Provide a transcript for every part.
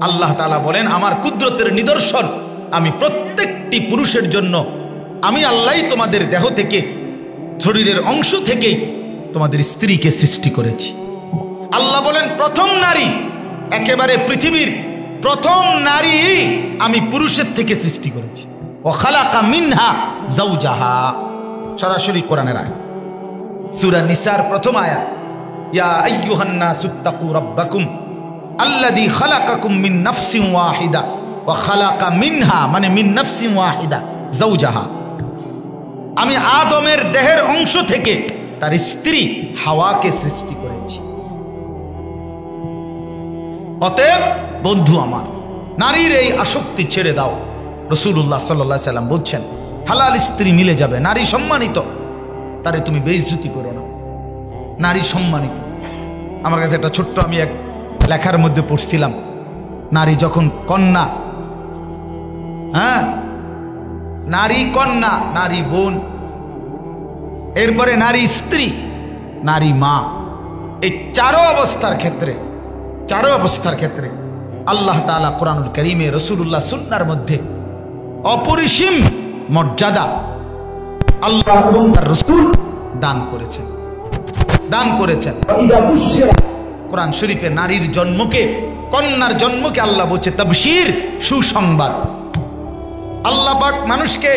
আল্লাহ তাআলা বলেন আমার কুদরতের নিদর্শন, আমি প্রত্যেকটি পুরুষের জন্য আমি আল্লাহই তোমাদের দেহ থেকে, শরীরের অংশ থেকেই তোমাদের স্ত্রীকে সৃষ্টি করেছি। আল্লাহ বলেন প্রথম নারী, একেবারে পৃথিবীর প্রথম নারী আমি পুরুষের থেকে সৃষ্টি করেছি। ও খালাকা মিনহা যাওজাহা, সরাসরি কোরআনের আয়াত, সূরা নিসার প্রথম আয়াত, ইয়া আইয়ুহান নাসুত্তাকু রাব্বাকুম আল্লাযী খালাকাকুম মিন নাফসিন ওয়াহিদা ওয়া খালাকা মিনহা, মানে মিন নাফসিন ওয়াহিদা যাওজাহা, আমি আদমের দেহের অংশ থেকে তার স্ত্রী হাওয়াকে সৃষ্টি করেছি। অতএব বন্ধু আমার, নারীর এই আসক্তি ছেড়ে দাও। রাসূলুল্লাহ সাল্লাল্লাহু আলাইহি সাল্লাম বলছেন হালাল স্ত্রী মিলে যাবে, নারী সম্মানিত, তারে তুমি বেইজ্জতি করো না, নারী সম্মানিত। আমার কাছে একটা ছোট্ট, আমি এক লেখার মধ্যে পড়ছিলাম, নারী যখন কন্যা, হ্যাঁ, নারী কন্যা, নারী বোন, এরপরে নারী স্ত্রী, নারী মা, এই চারো অবস্থার ক্ষেত্রে আল্লাহ তাআলা কোরআনুল কারীমে রাসূলুল্লাহ সুন্নাহর মধ্যে অপরিসীম মর্যাদা আল্লাহ এবং তার রাসূল দান করেছেন। কোরআন শরীফে নারীর জন্মকে, কন্যার জন্মকে আল্লাহ বলছে তাবশীর, সুসংবাদ। আল্লাহ পাক মানুষকে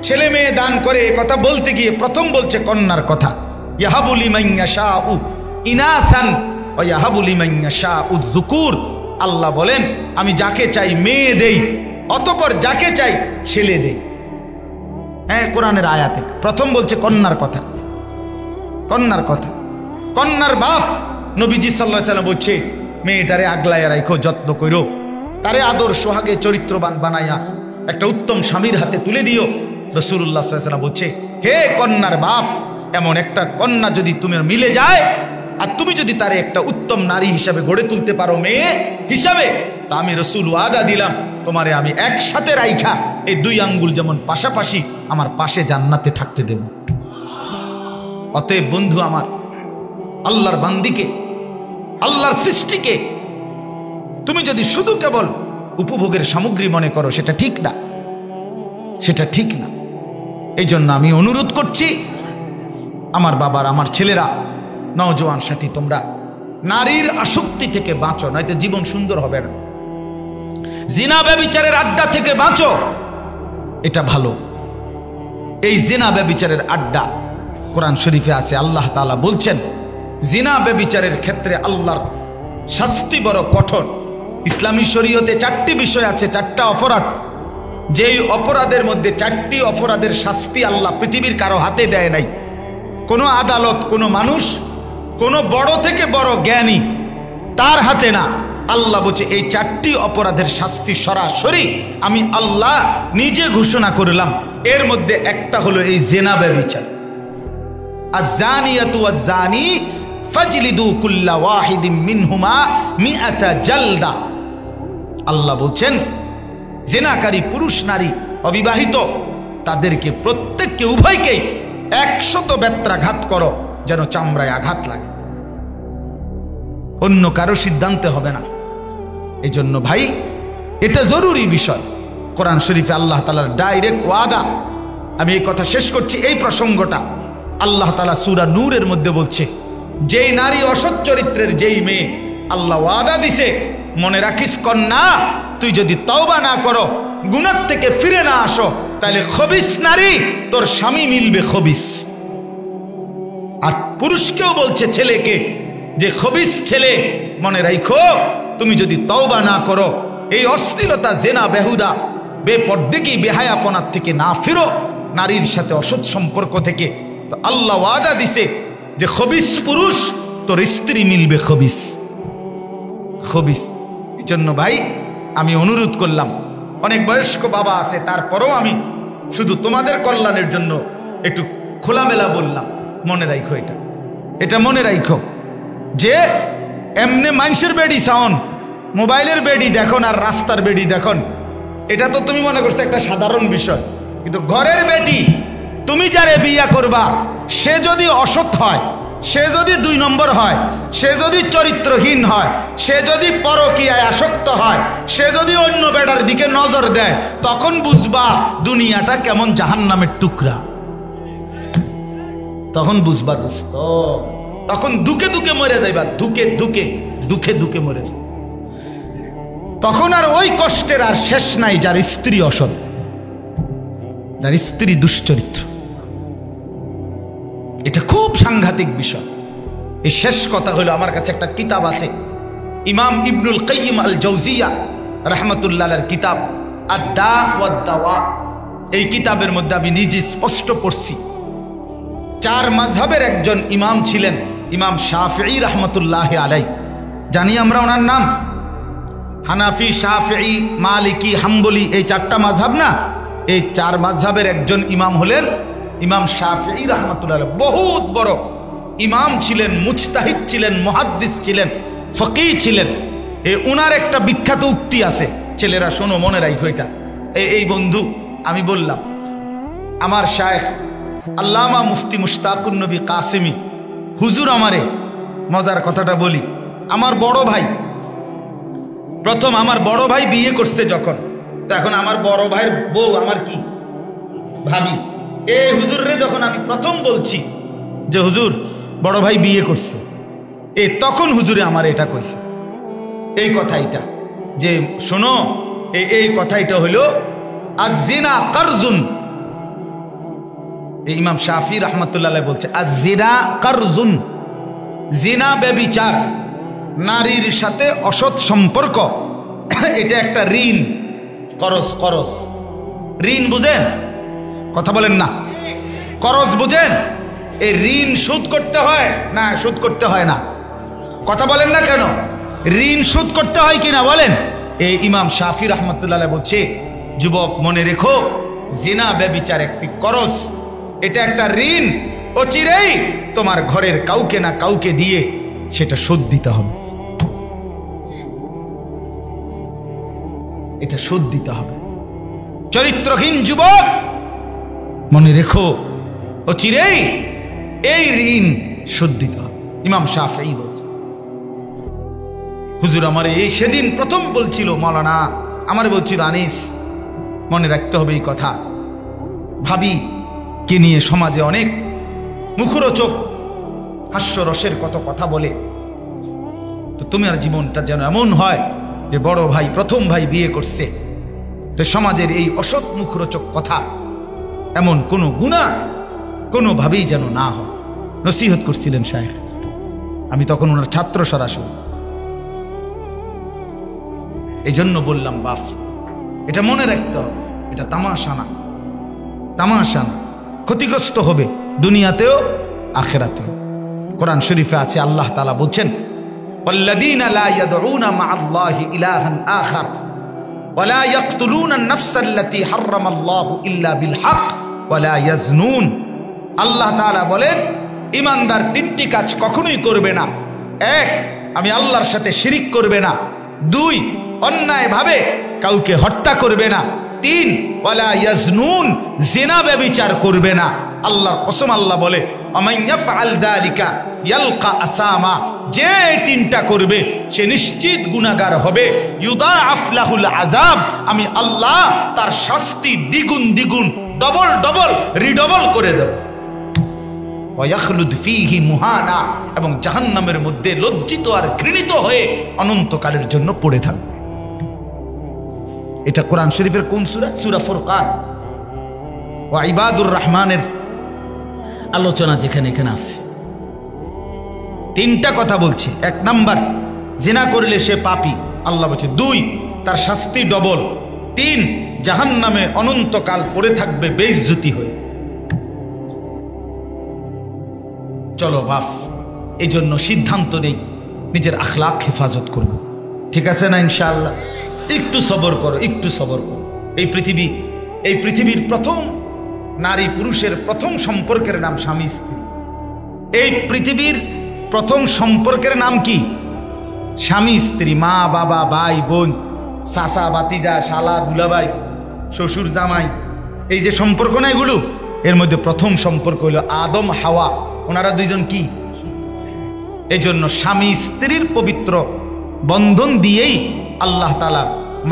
ছেলে মেয়ে দান করে এ কথা বলতে গিয়ে প্রথম বলছে কন্যার কথা, ইয়াহাবু লিমান ইয়াশাউ ইনাসান ওয়া ইয়াহাবু লিমান ইয়াশাউ যুকুর। আল্লাহ বলেন আমি যাকে চাই মেয়ে দেই, অতঃপর যাকে চাই ছেলে দেই। হ্যাঁ, কোরআনের আয়াতে প্রথম বলছে কন্যার কথা। কন্যার বাপ নবীজি সাল্লাল্লাহু আলাইহি সাল্লাম বলছে মেয়েটারে আগলায়া রাখো, যত্ন করো, তারে আদর সোহাগে চরিত্রবান বানাইয়া একটা উত্তম স্বামীর হাতে তুলে দিও। রাসূলুল্লাহ সাল্লাল্লাহু আলাইহি সাল্লাম বলছে হে কন্যার বাপ, এমন একটা কন্যা যদি তোমার মিলে যায় আর তুমি যদি তারে একটা উত্তম নারী হিসাবে গড়ে তুলতে পারো, মেয়ে হিসাবে, তা আমি রাসূল ওয়াদা দিলাম তোমারে আমি একসাথে রাইখা এই দুই আঙ্গুল যেমন পাশাপাশি আমার পাশে জান্নাতে থাকতে দেব। অতএব বন্ধু আমার, আল্লাহর বান্দিকে, আল্লাহর সৃষ্টিকে তুমি যদি শুধু কেবল উপভোগের সামগ্রী মনে করো, সেটা ঠিক না। এই জন্য আমি অনুরোধ করছি আমার বাবার, আমার ছেলেরা, নওজোয়ান সাথী, তোমরা নারীর আসক্তি থেকে বাঁচো, নয়তো জীবন সুন্দর হবে না। জিনা ব্যভিচারের আড্ডা থেকে বাঁচো, এটা ভালো। এই জিনা ব্যভিচারের আড্ডা কোরআন শরীফে আছে, আল্লাহ তাআলা বলছেন জিনা ব্যভিচারের ক্ষেত্রে আল্লাহর শাস্তি বড় কঠোর। ইসলামী শরীয়তে 4টি বিষয় আছে, 4টা অপরাধ, যেই অপরাধের মধ্যে 4টি অপরাধের শাস্তি আল্লাহ পৃথিবীর কারো হাতে দেয় নাই। কোনো আদালত, কোনো মানুষ, কোনো বড় থেকে বড় জ্ঞানী, তার হাতে না। আল্লাহ বলছে এই 4টি অপরাধের শাস্তি সরাসরি আমি আল্লাহ নিজে ঘোষণা করলাম। এর মধ্যে একটা হলো এই জিনা ব্যভিচার। আয-যানিয়াতু ওয়াজ-যানি ফাজলিদু কুল্লা ওয়াহিদিম মিনহুমা মিআতা জালদা। আল্লাহ বলছেন জিনাকারী পুরুষ নারী অবিবাহিত তাদেরকে প্রত্যেককে, উভয়কেই 100 বেত্রাঘাত করো, যেন চামড়ায় আঘাত লাগে। অন্য কারো সিদ্ধান্তে হবে না। এই জন্য ভাই, এটা জরুরি বিষয়। কোরআন শরীফে আল্লাহ তাআলার ডাইরেক্ট ওয়াদা। আমি এই কথা শেষ করছি, এই প্রসঙ্গটা আল্লাহ তাআলা সূরা নূরের মধ্যে বলছে, যেই নারী অসৎ চরিত্রের, যেই মেয়ে, আল্লাহ ওয়াদা দিছে, মনে রাখিস কন্যা, তুই যদি তওবা না করো, গুনাহ থেকে ফিরে না আসো, তাহলে খবিস নারী তোর স্বামী মিলবে খবিস। আর পুরুষকেও বলছে, ছেলেকে, যে খবিস ছেলে, মনে রাখো তুমি যদি তওবা না করো, এই অশ্লীলতা, জেনা, বেহুদা, বেপরদেকি, বেহায়াপনার থেকে না ফিরো, নারীর সাথে অসৎ সম্পর্ক থেকে, তো আল্লাহ ওয়াদা দিছে যে খবিস পুরুষ তোর স্ত্রী মিলবে খবিস। এই জন্য ভাই আমি অনুরোধ করলাম, অনেক বয়স্ক বাবা আছে, তারপরেও আমি শুধু তোমাদের কল্যাণের জন্য একটু খোলামেলা বললাম, মনে রাখো, এটা মনে রাখো যে এমনি মানুষের বেডি সাউন্ড, মোবাইলের বেডি দেখুন আর রাস্তার বেডি দেখুন, এটা তো তুমি মনে করছো একটা সাধারণ বিষয়, কিন্তু ঘরের বেটি তুমি যারে বিয়া করবা সে যদি অসৎ হয়, সে যদি 2 নম্বর হয়, সে যদি চরিত্রহীন হয়, সে যদি পরকীয়ায় আসক্ত হয়, সে যদি অন্য বেড়ার দিকে নজর দেয়, তখন বুঝবা দুনিয়াটা কেমন জাহান্নামের টুকরা। তখন বুঝবা দোস্ত, তখন দুকে দুকে মরে যাইবা, দুকে দুকে মরে যাবে। তখন আর ওই কষ্টের আর শেষ নাই যার স্ত্রী অসৎ, যার স্ত্রী দুশ্চরিত্র। এটা খুব সাংঘাতিক বিষয়। এই শেষ কথা হলো, আমার কাছে একটা কিতাব আছে, ইমাম ইবনুল কাইয়িম আল জাওজিয়া রাহমাতুল্লাহর কিতাব আদ-দা ওয়াদ-দাওয়া। এই কিতাবের মধ্যে আমি নিজে স্পষ্ট পড়ছি, 4 মাযহাবের একজন ইমাম ছিলেন ইমাম শাফিঈ রাহমাতুল্লাহি আলাইহি। জানি আমরা ওনার নাম, হানাফি, শাফিঈ, মালিকি, হাম্বলি, এই 4টা মাযহাব না, এই 4 মাযহাবের একজন ইমাম হলেন ইমাম শাফিঈ রাহমাতুল্লাহ। বহুত বড় ইমাম ছিলেন, মুজতাহিদ ছিলেন, মুহাদ্দিস ছিলেন, ফকিহ ছিলেন। ওনার একটা বিখ্যাত উক্তি আছে, ছেলেরা শোনো, মনে রাখো এটা। এই বন্ধু, আমি বললাম আমার শায়েখ আল্লামা মুফতি মুশতাকুন নবী কাসেমি হুজুর আমারে মজার কথাটা বলি, আমার বড় ভাই, প্রথম আমার বড় ভাই বিয়ে করছে যখন, তো এখন আমার বড় ভাইয়ের বউ আমার কি ভাবি। এই হুজুর রে যখন আমি প্রথম বলছি যে হুজুর বড় ভাই বিয়ে করছে, তখন হুজুরে আমার এটা কইছে, এই কথাইটা যে শোনো, এই কথাইটা হইল আজ-জিনা কারজুন। ইমাম শাফি রাহমাতুল্লাহ বলছে আজ-জিনা কারজুন, জিনা ব্যভিচার, নারীর সাথে অসৎ সম্পর্ক, এটা একটা ঋণ, করজ। ঋণ বুঝেন? কথা বলেন না। করজ বুঝেন? এই ঋণ শোধ করতে হয় না, শোধ করতে হয় না? কথা বলেন না কেন? ঋণ শোধ করতে হয় কিনা বলেন? এই ইমাম শাফি রাহমাতুল্লাহ বলছে, যুবক মনে রেখো, জিনা ব্যভিচার একটি করজ, এটা একটা ঋণ, অচিরেই তোমার ঘরের কাউকে না কাউকে দিয়ে সেটা শোধ দিতে হবে, এটা শোধ দিতে হবে। চরিত্রহীন যুবক মনে রেখো, অচিরেই এই ঋণ শোধ দিতে হবে। ইমাম শাফিঈ বলছে, হুজুর আমার এই সেদিন প্রথম বলছিল, মাওলানা আমার বলছিল, আনিস মনে রাখতে হবে এই কথা, ভাবি কে নিয়ে সমাজে অনেক মুখরোচক হাস্যরসের কত কথা বলে, তো তোমার জীবনটা যেন এমন হয় যে বড় ভাই, প্রথম ভাই বিয়ে করছে, তো সমাজের এই অসৎ মুখরোচক কথা, এমন কোনো গুনাহ কোনোভাবেই যেন না হয়। নসিহত করছিলেন শায়েখ, আমি তখন ওনার ছাত্র সরাসরি। এই জন্য বললাম বাপ, এটা মনে রাখতে হবে, এটা তামাশা না, তামাশা না, ক্ষতিগ্রস্ত হবে দুনিয়াতেও আখিরাতেও। কোরআন শরীফে আছে, আল্লাহ তাআলা বলছেন, ওয়াল্লাযীনা লা ইয়াদউনা মা'আল্লাহি ইলাহান আখার ওয়া লা ইয়াকতুলুনা আন-নাফসাল্লাতী হারামাল্লাহু ইল্লা বিল হক ওয়া লা ইয়াজনুন। আল্লাহ তাআলা বলেন, ঈমানদার 3টি কাজ কখনোই করবে না। 1, আমি আল্লাহর সাথে শিরিক করবে না। 2, অন্যায়ভাবে কাউকে হত্যা করবে না। 3, ওয়ালা ইয়াজনুন, জিনা ব্যভিচার করবে না। আল্লাহর কসম, আল্লাহ বলে, আমান ইয়াফআল যালিকা ইয়ালকা আসামা, যে 3টা করবে সে নিশ্চিত গুনাহগার হবে। ইউদাআফ লাহুল আযাব, আমি আল্লাহ তার শাস্তি দ্বিগুণ দ্বিগুণ, ডবল ডবল, রিডবল করে দেব। ওয়া ইয়াখলুদ ফীহি মুহানা, এবং জাহান্নামের মধ্যে লজ্জিত আর ঘৃণিত হয়ে অনন্তকালের জন্য পড়ে থাকবে। এটা কোরআন শরীফের কোন সূরা? সূরা ফুরকান। ওয়া ইবাদুর রহমানের আলোচনা যেখানে এখানে আছে। 3টা কথা বলছি। 1 নাম্বার, জিনা করলে সে পাপী, আল্লাহ বলছে। 2, তার শাস্তি ডবল। 3, জাহান্নামে অনন্তকাল পড়ে থাকবে বেইজ্জতি হয়ে। চলো বাপ, এই জন্য সিদ্ধান্ত নেই নিজের আখলাক হেফাজত করব, ঠিক আছে না? ইনশাআল্লাহ। একটু সবর করো, একটু সবর করো। এই পৃথিবীর প্রথম নারী পুরুষের প্রথম সম্পর্কের নাম স্বামী স্ত্রী। এই পৃথিবীর প্রথম সম্পর্কের নাম কি? স্বামী স্ত্রী। মা বাবা, ভাই বোন, চাচা ভাতিজা, শালা দুলাভাই, শ্বশুর জামাই, এই যে সম্পর্ক না, এগুলো এর মধ্যে প্রথম সম্পর্ক হলো আদম হাওয়া। ওনারা 2জন কি এই জন্য স্বামী স্ত্রীর পবিত্র বন্ধন দিয়েই আল্লাহ তাআলা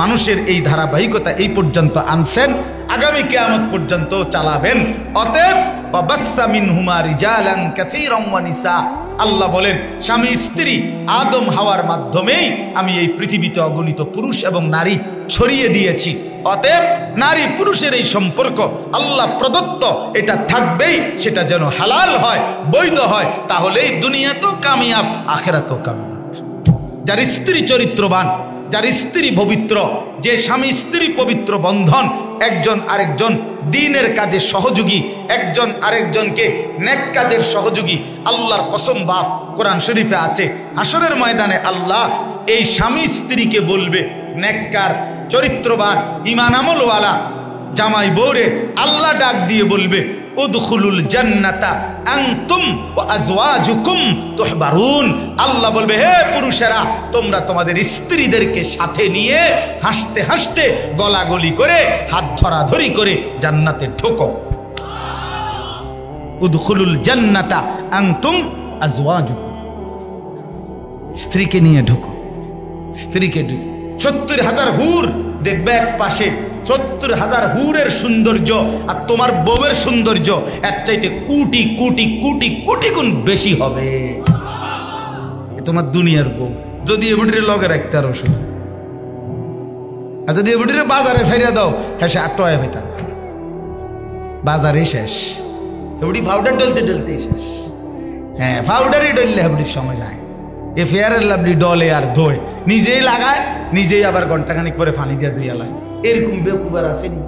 মানুষের এই ধারাবাহিকতা এই পর্যন্ত আনছেন, আগামী কিয়ামত পর্যন্ত চালাবেন। অতএব ওয়াবাসসা মিনহুমা রিজালান কাসীরান ওয়া নিসা, আল্লাহ বলেন স্বামী স্ত্রী আদম হাওয়ার মাধ্যমেই আমি এই পৃথিবীতে অগণিত পুরুষ এবং নারী ছড়িয়ে দিয়েছি। অতএব নারী পুরুষের এই সম্পর্ক আল্লাহ প্রদত্ত, এটা থাকবেই, সেটা যেন হালাল হয়, বৈধ হয়, তাহলেই দুনিয়াতেও কামিয়াব, আখিরাতেও কামিয়াব। যার স্ত্রী চরিত্রবান, যার স্ত্রী পবিত্র, যে স্বামী স্ত্রী পবিত্র বন্ধন, একজন আরেকজন দ্বীনের কাজে সহযোগী, একজন আরেকজনকে নেক কাজের সহযোগী। আল্লাহর কসম বাপ, কোরআন শরীফে আছে, হাসরের ময়দানে আল্লাহ এই স্বামী স্ত্রীকে বলবে, নেককার চরিত্রবান ঈমান আমলওয়ালা জামাই বউরে আল্লাহ ডাক দিয়ে বলবে, উদখুলুল জান্নাতা আনতুম ওয়া আজওয়াজুকুম তুহবারুন। আল্লাহ বলবে, হে পুরুষেরা, তোমরা তোমাদের স্ত্রীদেরকে সাথে নিয়ে হাসতে হাসতে গলাগলি করে হাত ধরাধরি করে জান্নাতে ঢোকো। উদখুলুল জান্নাতা আনতুম আজওয়াজুকুম, স্ত্রীকে নিয়ে ঢোকো, স্ত্রীকে ঢুকে 70,000 হুর দেখবে এক পাশে, 70,000 হুরের সৌন্দর্য আর তোমার বউয়ের সৌন্দর্য এর চাইতে কোটি কোটি কোটি কোটি গুণ বেশি হবে। তোমার দুনিয়ার বউ যদি এবারে লগে রাখতে আরো শুধু, আর যদি এবারে বাজারে ছাড়িয়ে দাও, হ্যাঁ সে 8 টাকা পেতাম, বাজারে শেষ, এবারে পাউডার ডলতে ডলতে শেষ। হ্যাঁ, পাউডারই ডললে এবারে সময় যায়। এ ফেয়ারের লাভলি ডলে আর ধোয়, নিজেই লাগায়, নিজেই আবার ঘন্টাখানিক পরে পানি দিয়ে ধুইয়া লাগে। এরকম বেকুবার আসেনি,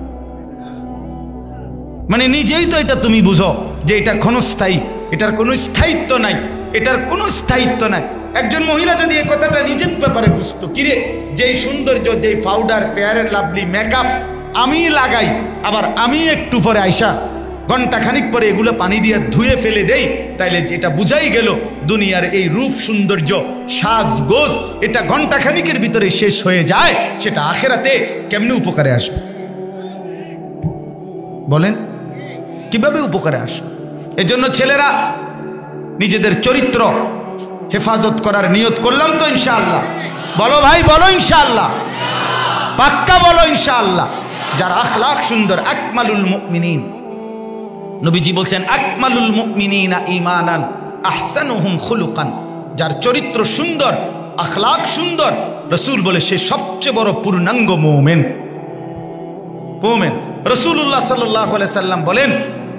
মানে নিজেই তো এটা তুমি বুঝো যে এটা ক্ষণস্থায়ী, এটার কোনো স্থায়িত্ব নাই, এটার কোনো স্থায়িত্ব নাই। একজন মহিলা যদি এই কথাটা নিজের ব্যাপারে বুঝতো, কিরে যেই সৌন্দর্য, যেই পাউডার, ফেয়ারের লাভলি, মেকআপ আমি লাগাই, আবার আমি একটু পরে আইসা ঘন্টাখানিক পরে এগুলো পানি দিয়ে ধুয়ে ফেলে দেই, তাইলে এটা বুঝাই গেল দুনিয়ার এই রূপ সৌন্দর্য সাজগোজ এটা ঘন্টাখানিকের ভিতরে শেষ হয়ে যায়, সেটা আখেরাতে কেমনে উপকারে আসবে বলেন? কিভাবে উপকারে আসবে? এজন্য ছেলেরা নিজেদের চরিত্র হেফাজত করার নিয়ত করলাম তো ইনশাআল্লাহ। বলো ভাই, বলো ইনশাআল্লাহ, পাক্কা বলো ইনশাআল্লাহ। যার আখলাক সুন্দর, আকমালুল মুমিনিন, নবীজি বলছেন আকমালুল মুমিনিনা ঈমানান আহসানুহুম খুলুকান, যার চরিত্র সুন্দর, আখলাক সুন্দর, রাসূল বলে সে সবচেয়ে বড় পূর্ণাঙ্গ মুমিন। মুমিন রাসূলুল্লাহ সাল্লাল্লাহু আলাইহি সাল্লাম বলেন,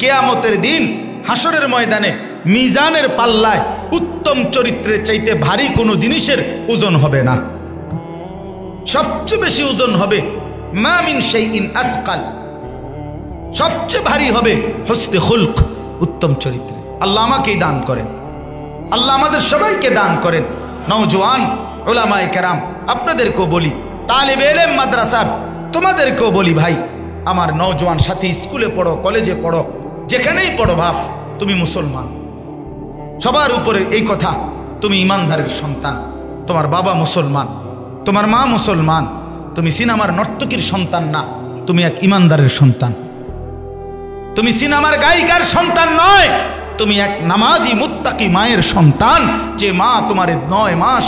কিয়ামতের দিন হাসরের ময়দানে মিজানের পাল্লায় উত্তম চরিত্রের চাইতে ভারী কোনো জিনিসের ওজন হবে না, সবচেয়ে বেশি ওজন হবে মা মিন শাইইন আথকাল, সবচেয়ে ভারী হবে হুসনে খুলক, উত্তম চরিত্র। আল্লাহ আমাকেই দান করেন, আল্লাহ আমাদের সবাইকে দান করেন। নওজোয়ান উলামায়ে কেরাম, আপনাদেরকেও বলি, তালিবে ইলম মাদ্রাসার তোমাদেরকেও বলি, ভাই আমার নওজোয়ান সাথী, স্কুলে পড়ো, কলেজে পড়ো, যেখানেই পড়ো, বাপ তুমি মুসলমান, সবার উপরে এই কথা, তুমি ইমানদারের সন্তান, তোমার বাবা মুসলমান, তোমার মা মুসলমান, তুমি সিনেমার নর্তকীর সন্তান না, তুমি এক ইমানদারের সন্তান। তুমি সিনেমার গায়িকার সন্তান নয়, তুমি এক নামাজি মুত্তাকি মায়ের সন্তান, যে মা তোমার 9 মাস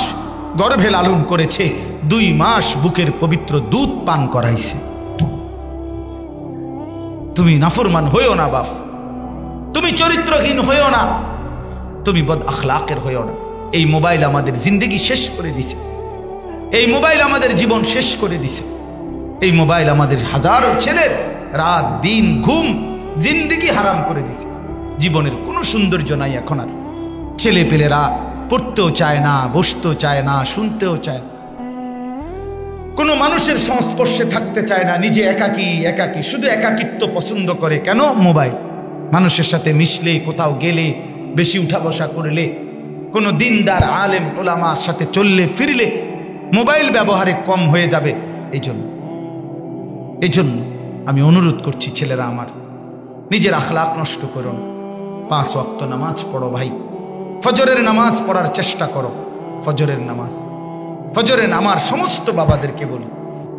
গর্ভে লালন করেছে, 2 মাস বুকের পবিত্র দুধ পান করাইছে। তুমি নাফরমান হইও না বাপ, তুমি চরিত্রহীন হইও না, তুমি বদ আখলাকের হইও না। এই মোবাইল আমাদের জিন্দগি শেষ করে দিছে, এই মোবাইল আমাদের জীবন শেষ করে দিছে, এই মোবাইল আমাদের হাজারো ছেলের রাত দিন ঘুম জিন্দগি হারাম করে দিছে। জীবনের কোনো সৌন্দর্য নাই এখন আর। ছেলে পেলেরা পড়তেও চায় না, বসতেও চায় না, শুনতেও চায় না, কোনো মানুষের সংস্পর্শে থাকতে চায় না, নিজে একাকী একাকী, শুধু একাকিত্ব পছন্দ করে। কেন? মোবাইল। মানুষের সাথে মিশলে, কোথাও গেলে, বেশি উঠা বসা করলে, কোনো দিনদার আলেম ওলামার সাথে চললে ফিরলে মোবাইল ব্যবহারে কম হয়ে যাবে। এই জন্য আমি অনুরোধ করছি, ছেলেরা আমার, নিজের আখলাক নষ্ট করো না। 5 ওয়াক্ত নামাজ পড়ো ভাই, ফজরের নামাজ পড়ার চেষ্টা করো। ফজরের নামাজ, ফজরের, আমার সমস্ত বাবাদেরকে বলি,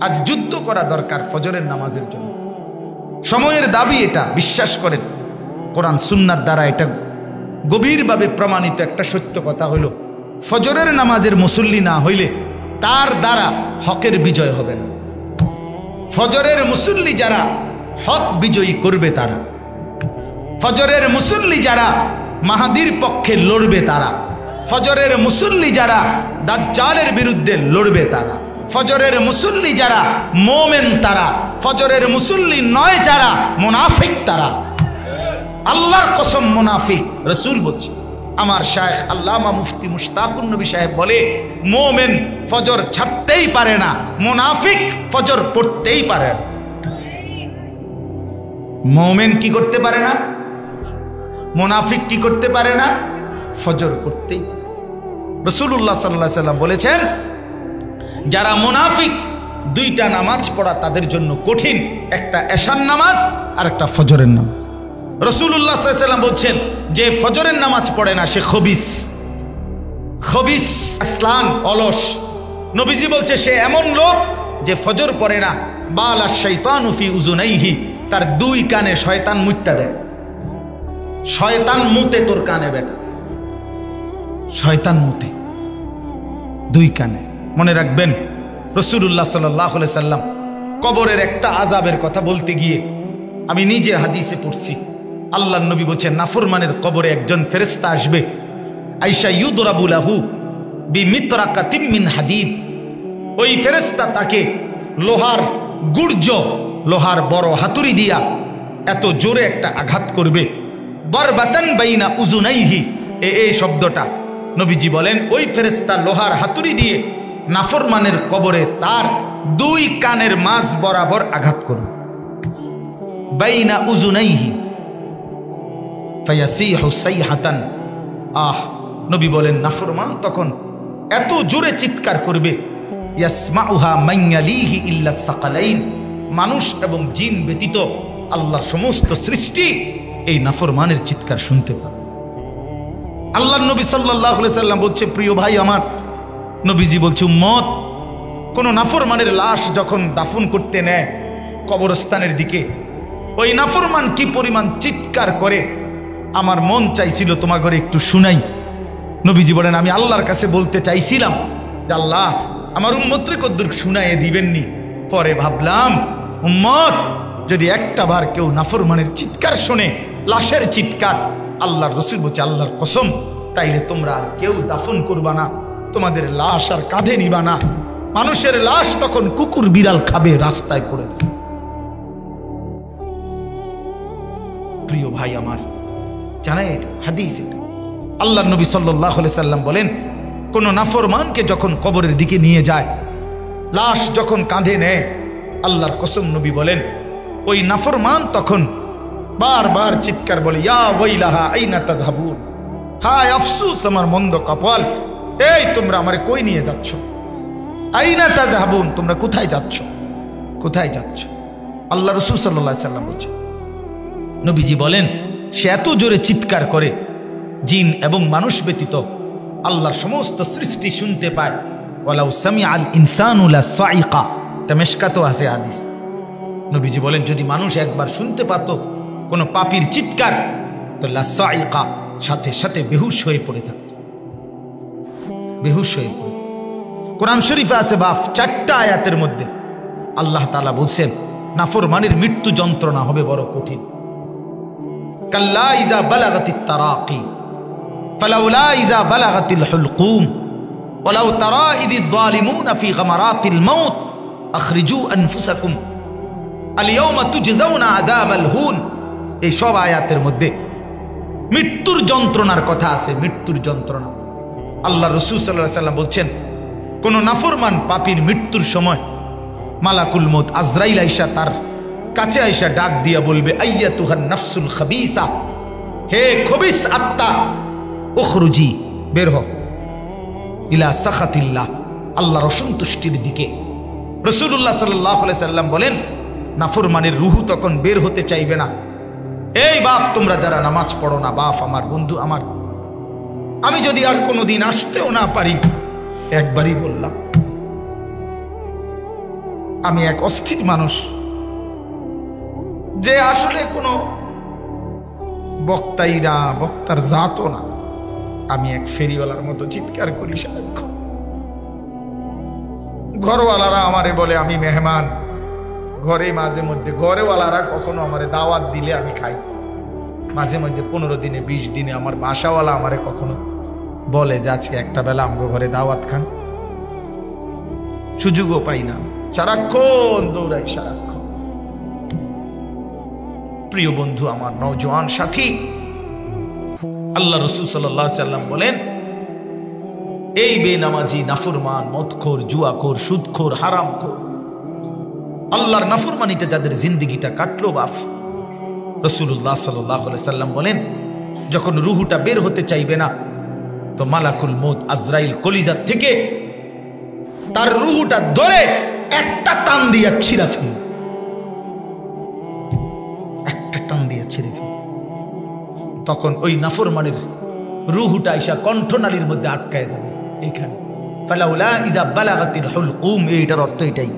আজ যুদ্ধ করা দরকার ফজরের নামাজের জন্য। সময়ের দাবি এটা, বিশ্বাস করেন। কোরআন সুন্নাহর দ্বারা এটা গভীরভাবে প্রমাণিত একটা সত্য কথা হলো, ফজরের নামাজের মুসল্লি না হইলে তার দ্বারা হকের বিজয় হবে না। ফজরের মুসল্লি যারা হক বিজয়ী করবে তারা, ফজরের মুসল্লি যারা মাহাদির পক্ষে লড়বে তারা, ফজরের মুসল্লি যারা দাজ্জালের বিরুদ্ধে লড়বে তারা, ফজরের মুসল্লি যারা মোমেন তারা, ফজরের মুসল্লি নয় যারা মুনাফিক তারা। আল্লাহর কসম মুনাফিক। রাসূল বলছে, আমার শায়েখ আল্লামা মুফতি মুশতাকুন নবী সাহেব বলে, মোমেন ফজর ছাড়তেই পারে না, মুনাফিক ফজর পড়তেই পারে না। মোমেন কি করতে পারে না? মুনাফিক কি করতে পারে না? ফজর পড়তেই। রাসূলুল্লাহ সাল্লাল্লাহু আলাইহি ওয়াসাল্লাম বলেছেন, যারা মুনাফিক দুইটা নামাজ পড়া তাদের জন্য কঠিন, একটা এশার নামাজ আর একটা ফজরের নামাজ। রাসূলুল্লাহ সাল্লাল্লাহু আলাইহি ওয়াসাল্লাম বলছেন, যে ফজরের নামাজ পড়ে না সে খবিস, খবিস আসলান, অলস। নবীজি বলছে সে এমন লোক যে ফজর পড়ে না, বালা শাইতানু ফি উযুনাইহি, তার দুই কানে শয়তান মুত্তা দেয়। শয়তান মুতে তোর কানে বেটা, শয়তান মুতে দুই কানে। মনে রাখবেন, রাসূলুল্লাহ সাল্লাল্লাহু আলাইহি সাল্লাম কবরের একটা আযাবের কথা বলতে গিয়ে আমি নিজে হাদিসে পড়ছি, আল্লাহর নবী বলেছেন নাফরমানের কবরে একজন ফেরেশতা আসবে, আয়েশা ইউদরাবু লাহু বিমিতরাকাতিন মিন হাদিদ। ওই ফেরেশতা তাকে লোহার গুর্জ, লোহার বড় হাতুড়ি দিয়া এত জোরে একটা আঘাত করবে, দরবাতান বাইনা উযুনাইহি। এই শব্দটা নবীজি বলেন ওই ফেরেশতা লোহার হাতুড়ি দিয়ে নাফরমানের কবরে তার দুই কানের মাঝ বরাবর আঘাত করবে, বাইনা উযুনাইহি ফায়াসিহু সাইহাতান। নবী বলেন নাফরমান তখন এত জোরে চিৎকার করবে, ইয়াসমাউহা মাইয়ালিহি ইল্লা সাকালাইন, মানুষ এবং জিন ব্যতীত আল্লাহর সমস্ত সৃষ্টি এই নাফরমানের চিৎকার শুনতে পাবে। আল্লাহর নবী সাল্লাল্লাহু আলাইহি সাল্লাম বলছে, প্রিয় ভাই আমার, নবীজি বলছে উম্মত, কোন নাফরমানের লাশ যখন দাফন করতে নেয় কবরস্থানের দিকে, ওই নাফরমান কি পরিমাণ চিৎকার করে, আমার মন চাইছিল তোমার ঘরে একটু শুনাই। নবীজি বলেন আমি আল্লাহর কাছে বলতে চাইছিলাম যে আল্লাহ আমার উম্মতরে কদ্দুর শুনাইয়ে দিবেননি। পরে ভাবলাম উম্মত যদি একটা বার কেউ নাফরমানের চিৎকার শুনে, লাশের চিৎকার, আল্লাহর রাসূল বলছে আল্লাহর কসম, তাইলে তোমরা আর কেউ দাফন করবা না, তোমাদের লাশ আর কাঁধে নিবা না। মানুষের লাশ তখন কুকুর বিড়াল খাবে, রাস্তায় পড়ে। প্রিয় ভাই আমার, জানেন এটা হাদিস, এটা আল্লাহর নবী সাল্লাল্লাহু আলাইহি সাল্লাম বলেন, কোন নাফরমানকে যখন কবরের দিকে নিয়ে যায়, লাশ যখন কাঁধে নেয়, আল্লাহর কসম নবী বলেন ওই নাফরমান তখন বারবার চিৎকার বলে, ইয়া ওয়াইলাহা আইনা তাযহাবুন, হায় আফসোস আমার মন্দ কপাল, এই তোমরা আমারে কই নিয়ে যাচ্ছ? আইনা তাযহাবুন, তোমরা কোথায় যাচ্ছ, কোথায় যাচ্ছ? আল্লাহ রাসূল সাল্লাল্লাহু আলাইহি সাল্লাম বলছেন, নবীজি বলেন সে এত জোরে চিৎকার করে জিন এবং মানুষ ব্যতীত আল্লাহর সমস্ত সৃষ্টি শুনতে পায়। ওয়ালাউ সামিআল ইনসানু লাসাইকা, এটা মিশকাতও আছে হাদিস। নবীজি বলেন যদি মানুষ একবার শুনতে পারত কোনো পাপীর চিৎকার, তো লাসাইকা, সাথে সাথে বেহুশ হয়ে পড়ে থাকত, বেহুশ হয়ে পড়ে। কোরআন শরীফে আছে বাপ 4টা আয়াতের মধ্যে আল্লাহ তাআলা বলছেন নাফরমানের মৃত্যু যন্ত্রণা হবে বড় কঠিন। কাল্লা ইযা বালাগাতিত তারাকি ফালাউলা ইযা বালাগাতিল হুলকুম ওয়ালাউ তারা ইযিয যালিমুনা ফি গামারাতিল মাউত আখরিজু আনফুসাকুম আল ইয়াওমা তুজজাউনা আযাবাল হুন। এই সব আয়াতের মধ্যে মৃত্যুর যন্ত্রণার কথা আছে, মৃত্যুর যন্ত্রণা। আল্লাহ রাসূল সাল্লাল্লাহু আলাইহি সাল্লাম বলছেন কোন নাফরমান পাপীর মৃত্যুর সময় মালাকুল মউত আজরাইল আয়েশা তার কাছে আয়েশা ডাক দিয়া বলবে, আইয়াতুহান নাফসুল খাবিসা, হে খবিস আত্মা, উখরুজি, বের হও, ইলা সাখাতিল্লাহ, আল্লাহর অসন্তুষ্টির দিকে। রাসূলুল্লাহ সাল্লাল্লাহু আলাইহি সাল্লাম বলেন নাফরমানের রূহ তখন বের হতে চাইবে না। এই বাপ তোমরা যারা নামাজ পড়ো না, বাপ আমার, বন্ধু আমার, আমি যদি আর কোনোদিন আসতেও না পারি, একবারই বললাম আমি এক অস্থির মানুষ, যে আসলে কোনো বক্তাই না, বক্তার জাতও না, আমি এক ফেরিওয়ালার মতো চিৎকার করি সারাক্ষণ। ঘরওয়ালারা আমারে বলে আমি মেহমান, ঘরে মাঝে মধ্যে ঘরেওয়ালারা কখনো আমারে দাওয়াত দিলে আমি খাই, মাঝে মধ্যে 15 দিনে 20 দিনে আমার বাসাওয়ালা আমারে কখনো বলে যে আজকে একটা বেলা আমগো ঘরে দাওয়াত খান। সুযোগও পাই না, সারাক্ষণ দৌড়াই সারাক্ষণ। প্রিয় বন্ধু আমার, নওজোয়ান সাথী, আল্লাহ রাসূল সাল্লাল্লাহু আলাইহি সাল্লাম বলেন, এই বেনামাজি, নাফরমান, মদখোর, জুয়াখোর, সুদখোর, হারামখোর, আল্লাহর নাফরমানিতে যাদের জিন্দেগিটা কাটলো বাপ, রাসূলুল্লাহ সাল্লাল্লাহু আলাইহি সাল্লাম বলেন যখন রুহুটা বের হতে চাইবে না, তো মালাকুল মউত আজরাইল কলিজা থেকে তার রুহুটা ধরে একটা টান দিয়ে ছিঁড়া ফেলবে, একটা টান দিয়ে ছিঁড়ে ফেলবে। তখন ওই নাফরমানের রুহুটা এসে কণ্ঠনালীর মধ্যে আটকায় যাবে এইখানে। ফালাউলা ইজা বালাগাতিল হুলকুম, এইটার অর্থ এটাই।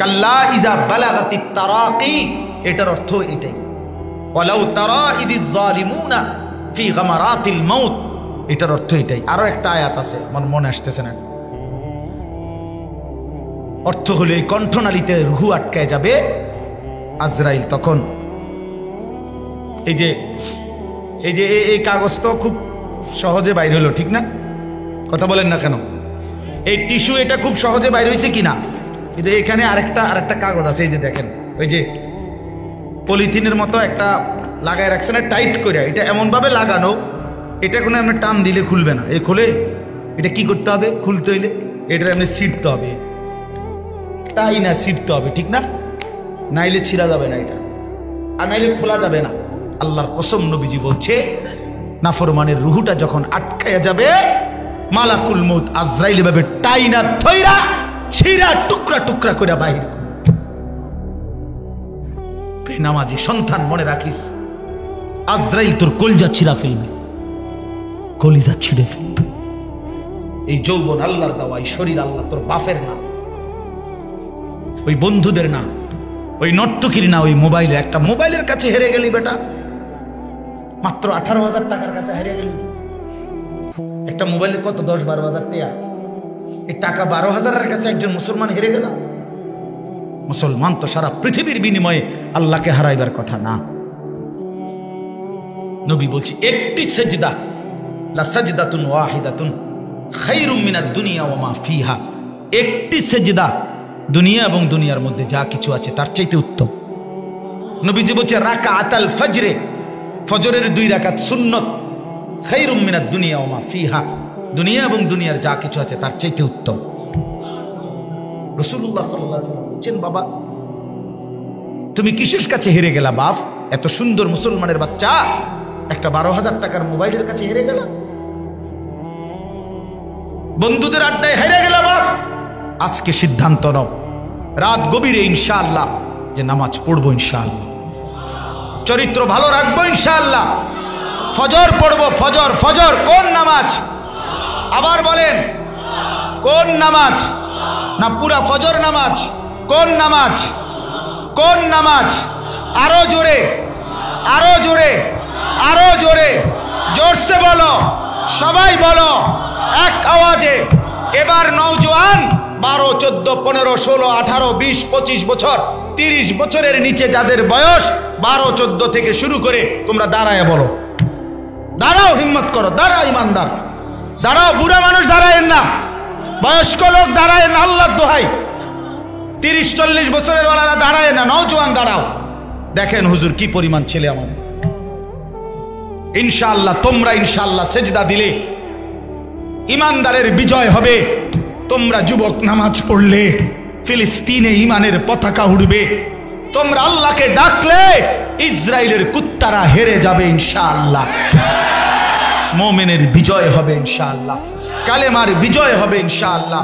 কাল্লা ইজা বালাগাতিত তারাকি, এটার অর্থ এটাই। ওয়ালাউ তারা ইদিজ যালিমুনা ফি গামারাতিল মাউত, এটার অর্থ এটাই। আরো একটা আয়াত আছে, আমার মনে আসতেছে না। অর্থ হলো এই কণ্ঠনালীতে রুহু আটকায় যাবে, আজরাইল তখন এই যে এই কাগজ তো খুব সহজে বাইর হলো, ঠিক না? কথা বলেন না কেন? এই টিস্যু এটা খুব সহজে বাইর হয়েছে কিনা, কিন্তু এখানে আরেকটা কাগজ আছে, এই যে দেখেন, ওই যে পলিথিনের মতো একটা লাগায় রাখছে না টাইট করে, এটা এমন ভাবে লাগানো, এটা কোনো এমনি টান দিলে খুলবে না। এই খুলে এটা কি করতে হবে, খুলতে হইলে এটা এমনি ছিঁড়তে হবে, তাই না? ছিঁড়তে হবে, ঠিক না? নাইলে ছিঁড়া যাবে না এটা, আর নাইলে খোলা যাবে না। আল্লাহর কসম, নবীজি বলছে নাফরমানের রুহুটা যখন আটকায়া যাবে, মালাকুল মউত আজরাইল ভাবে টাইনা থইরা ছিঁড়া টুকরা টুকরা করে বাহির করে। বেনামাজি সন্তান, মনে রাখিস, আজরাইল তোর কলিজা ছিঁড়া ফেলবে, কলিজা ছিঁড়ে ফেলবে। এই যৌবন আল্লাহর দেওয়া, এই শরীর আল্লাহ, তোর বাপের না, ওই বন্ধুদের না, ওই নর্তকীর না, ওই মোবাইলের। একটা মোবাইলের কাছে হেরে গেলি বেটা, মাত্র 18,000 টাকার কাছে হেরে গেলি। একটা মোবাইলের কত? 10-12,000 টাকা। এই টাকা 12,000-এর কাছে একজন মুসলমান হেরে গেল। মুসলমান তো সারা পৃথিবীর বিনিময়ে আল্লাহকে হারাইবার কথা না। নবী বলছি, একটি সেজদা, লা সাজদাতুন ওয়াহিদাতুন খায়রুম মিনাদ দুনিয়া ওয়া মা ফিহা, একটি সেজদা দুনিয়া এবং দুনিয়ার মধ্যে যা কিছু আছে তার চাইতে উত্তম। নবীজি বলছে রাকাআতাল ফজরে, ফজরের 2 রাকাত সুন্নত, খায়রুম মিনাদ দুনিয়া ওয়া মা ফিহা, দুনিয়া এবং দুনিয়ার যা কিছু আছে তার চাইতে উত্তম। রাসূলুল্লাহ সাল্লাল্লাহু আলাইহি ওয়াসাল্লাম বলেন, বাবা তুমি কিসের কাছে হেরে গেলা বাপ? এত সুন্দর মুসলমানের বাচ্চা একটা 12,000 টাকার মোবাইলের কাছে হেরে গেলা, বন্ধুদের আড্ডায় হেরে গেলা বাপ। আজকে সিদ্ধান্ত নাও, রাত গভীরে ইনশাআল্লাহ যে নামাজ পড়বো, ইনশাআল্লাহ চরিত্র ভালো রাখবো, ইনশাআল্লাহ ফজর পড়বো। ফজর, ফজর কোন নামাজ? আবার বলেন, কোন নামাজ? না পুরা ফজর নামাজ? কোন নামাজ? কোন নামাজ? আরো জোরে, আরো জোরে, আরো জোরে, জোরসে বলো, সবাই বলো এক আওয়াজে। এবার নওজোয়ান 12, 14, 15, 16, 18, 20, 25 বছর, 30 বছরের নিচে যাদের বয়স, 12, 14 থেকে শুরু করে তোমরা দাঁড়ায় বলো, দাঁড়াও, হিম্মত করো, দাঁড়াও ইমানদার, দাঁড়াও। বুড়া মানুষ দাঁড়ায় না, বয়স্ক লোক দাঁড়ায় না, আল্লাহর দোহাই। 30-40 বছরের ওয়ালারা দাঁড়ায় না, নওজোয়ান দাঁড়াও। দেখেন হুজুর কি পরিমাণ ছেলে আমাদের। ইনশাআল্লাহ তোমরা ইনশাআল্লাহ সেজদা দিলে ইমানদারের বিজয় হবে। তোমরা যুবক নামাজ পড়লে ফিলিস্তিনে ইমানের পতাকা উড়বে। তোমরা আল্লাহকে ডাকলে ইসরায়েলের কুত্তারা হেরে যাবে ইনশাআল্লাহ। মুমিনের বিজয় হবে ইনশাআল্লাহ, কালেমার বিজয় হবে ইনশাআল্লাহ,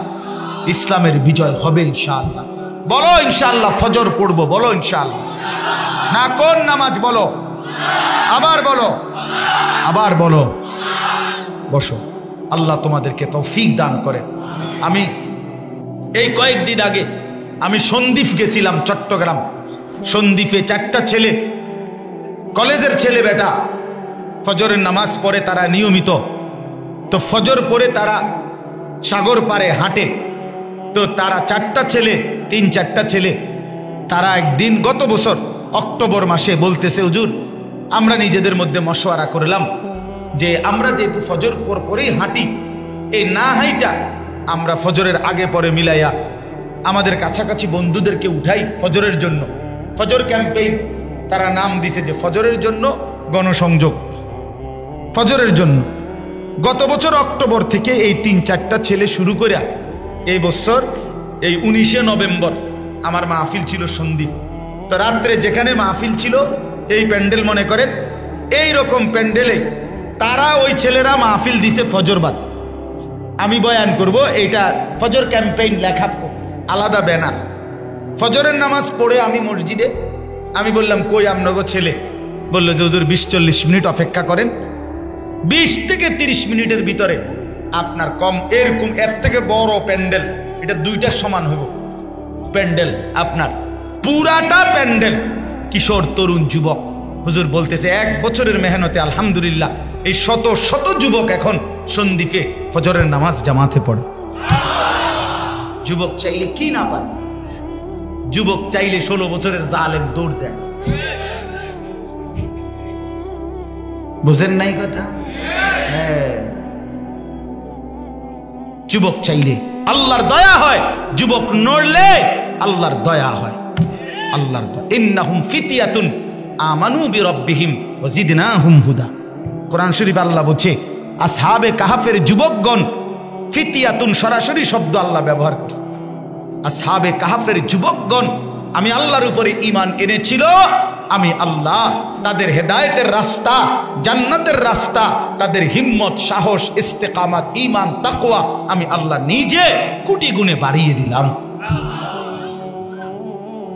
ইসলামের বিজয় হবে ইনশাআল্লাহ। বলো ইনশাআল্লাহ ফজর পড়বো, বলো ইনশাআল্লাহ। না কোন নামাজ? বলো, আবার বলো, আবার বলো। বসো, আল্লাহ তোমাদেরকে তৌফিক দান করে। আমি এই কয়েকদিন আগে আমি সন্দ্বীপ গেছিলাম, চট্টগ্রাম। সন্দ্বীপে 4টা ছেলে, কলেজের ছেলে বেটা, ফজরের নামাজ পড়ে তারা নিয়মিত তো ফজর পরে তারা সাগর পারে হাঁটে। তো তারা 4টা ছেলে, 3-4টা ছেলে, তারা একদিন গত বছর অক্টোবর মাসে বলতেছে, হুজুর আমরা নিজেদের মধ্যে মশওয়ারা করলাম যে আমরা যেহেতু ফজর পরেই হাঁটি, এই না হাইটা আমরা ফজরের আগে পরে মিলাইয়া আমাদের কাছাকাছি বন্ধুদেরকে উঠাই ফজরের জন্য। ফজর ক্যাম্পেইন তারা নাম দিছে যে ফজরের জন্য গণসংযোগ, ফজরের জন্য। গত বছর অক্টোবর থেকে এই 3-4টা ছেলে শুরু করে এই বছর এই 19শে নভেম্বর আমার মাহফিল ছিল সন্দ্বীপ। তো রাত্রে যেখানে মাহফিল ছিল এই প্যান্ডেল মনে করেন, এই রকম প্যান্ডেলে তারা ওই ছেলেরা মাহফিল দিছে ফজরবাদ। আমি বয়ান করব, এইটা ফজর ক্যাম্পেইন লেখা আলাদা ব্যানার। ফজরের নামাজ পড়ে আমি মসজিদে, আমি বললাম কই আপনাগো ছেলে? বললো যে হুজুর 20-40 মিনিট অপেক্ষা করেন, 20 থেকে 30 মিনিটের ভিতরে আপনার কম এরকম এর থেকে বড় প্যান্ডেল, এটা 2টার সমান হইব প্যান্ডেল, আপনার পুরাটা প্যান্ডেল কিশোর তরুণ যুবক। হুজুর বলতেছে 1 বছরের মেহনতে আলহামদুলিল্লাহ এই শত শত যুবক এখন সন্দ্বীপে ফজরের নামাজ জামাতে পড়ে। যুবক চাইলে কি না পারে? যুবক চাইলে 16 বছরের জালেম দৌড় দেয়। বুঝেন নাই কথা? হ্যাঁ, যুবক চাইলে আল্লাহর দয়া হয়, যুবক নড়লে আল্লাহর দয়া হয়। আল্লাহর দয়া, ইন্নাহুম ফিতিয়াতুন আমানু বিরাব্বিহিম ওয়া জিদনাহুম হুদা। কোরআন শরীফ আল্লাহ বলছে আসহাবে কাহাফের যুবকগণ, ফিতিয়াতুন সরাসরি শব্দ আল্লাহ ব্যবহার করছে। আসহাবে কাহাফের যুবকগণ আমি আল্লাহর উপরে ঈমান এনেছিল, আমি আল্লাহ তাদের হেদায়েতের রাস্তা, জান্নাতের রাস্তা, তাদের হিম্মত, সাহস, ইস্তেকামাত, ঈমান, তাকওয়া আমি আল্লাহ নিজে কোটি গুণে বাড়িয়ে দিলাম,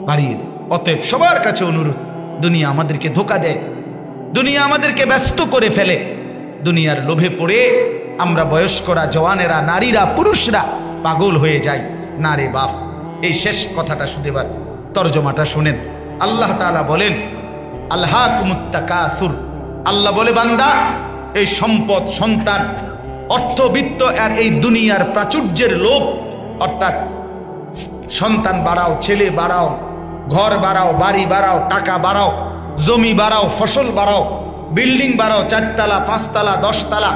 বাড়িয়ে দিই। অতএব সবার কাছে অনুরোধ, দুনিয়া আমাদেরকে ধোঁকা দেয়, দুনিয়া আমাদেরকে ব্যস্ত করে ফেলে। দুনিয়ার লোভে পড়ে আমরা বয়স্করা, জওয়ানেরা, নারীরা, পুরুষরা পাগল হয়ে যাই। না রে বাপ, এই শেষ কথাটা শুনে এবার তর্জমাটা শুনেন। আল্লাহ তাআলা বলেন আলহাকুমুত তাকাসুর। আল্লাহ বলে বান্দা, এই সম্পদ, সন্তান, অর্থবিত্ত আর এই দুনিয়ার প্রাচুর্যের লোভ, অর্থাৎ সন্তান বাড়াও, ছেলে বাড়াও, ঘর বাড়াও, বাড়ি বাড়াও, টাকা বাড়াও, জমি বাড়াও, ফসল বাড়াও, বিল্ডিং বাড়াও, 4 তলা 5 তলা 10 তলা,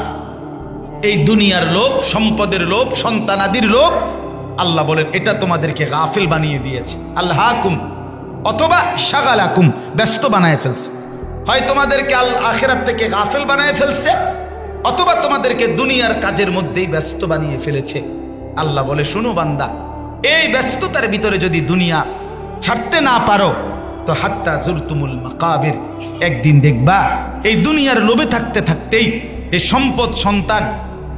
এই দুনিয়ার লোভ, সম্পদের লোভ, সন্তানাদির লোভ, আল্লাহ বলেন এটা তোমাদেরকে গাফিল বানিয়ে দিয়েছে। আল্লাহকুম অথবা শাগালাকুম, ব্যস্ত বানায় ফেলছে। হয় তোমাদেরকে আখিরাত থেকে গাফিল বানায় ফেলছে, অথবা তোমাদেরকে দুনিয়ার কাজের মধ্যেই ব্যস্ত বানিয়ে ফেলেছে। আল্লাহ বলে শুনো বান্দা, এই ব্যস্ততার ভিতরে যদি দুনিয়া ছাড়তে না পারো তো হাত্তা জুরতুমুল মাকাবির, একদিন দেখবা এই দুনিয়ার লোভে থাকতে থাকতেই এই সম্পদ, সন্তান,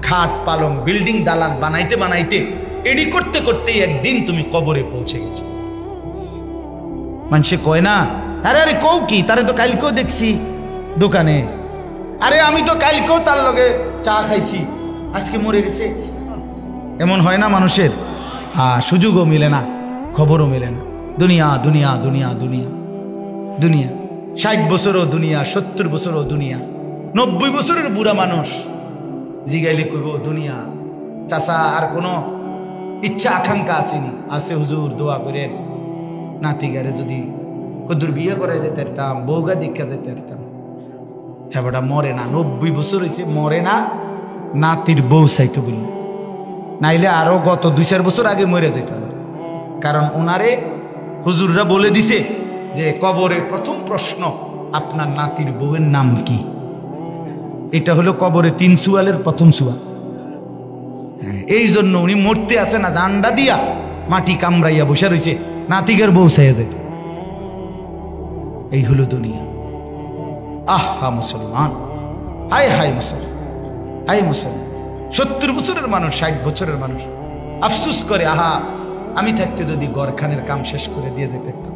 খাট পালং, বিল্ডিং, দালান বানাইতে বানাইতে, এডি করতে করতেই একদিন তুমি কবরে পৌঁছে গেছো। মানুষে কয় না, আরে আরে কও কি, তারে তো কালকেও দেখছি দোকানে, আরে আমি তো কালকেও তার লগে চা খাইছি, আজকে মরে গেছে। এমন হয় না মানুষের? হ্যাঁ, সুযোগও মিলে না, খবরও মিলে না। দুনিয়া দুনিয়া দুনিয়া দুনিয়া দুনিয়া, 60 বছরও দুনিয়া, 70 বছরও দুনিয়া, 90 বছরের বুড়া মানুষ জিগাইলে কইব দুনিয়া। চাচা আর কোনো ইচ্ছা আকাঙ্ক্ষা আসেনি? আছে হুজুর, দোয়া করেন নাতিগারে যদি কদুর বিয়ে করে যেতে পারতাম, বউগা দীক্ষা যেতে পারতাম। হ্যাঁ বেটা মরে না, 90 বছর হয়েছে মরে না, নাতির বউ চাইতো বলল, নাইলে আরো গত 2-4 বছর আগে মরে যেত। কারণ ওনারে হুজুররা বলে দিছে যে কবরে প্রথম প্রশ্ন আপনার নাতির বউয়ের নাম কি। এটা হলো কবরে 3 সুয়ালের প্রথম সুয়াল। এই জন্য উনি মরতে আসে না, জান্ডা দিয়া মাটি কামড়াইয়া বসে রয়েছে, নাতিকের বউ চাইয়া যায়। এই হলো দুনিয়া। আহা মুসলমান, হায় হায় মুসলমান, হায় মুসলমান। 70 বছরের মানুষ, 60 বছরের মানুষ আফসুস করে, আহা আমি থাকতে যদি গরখানের কাম শেষ করে দিয়ে যেতে পারতাম।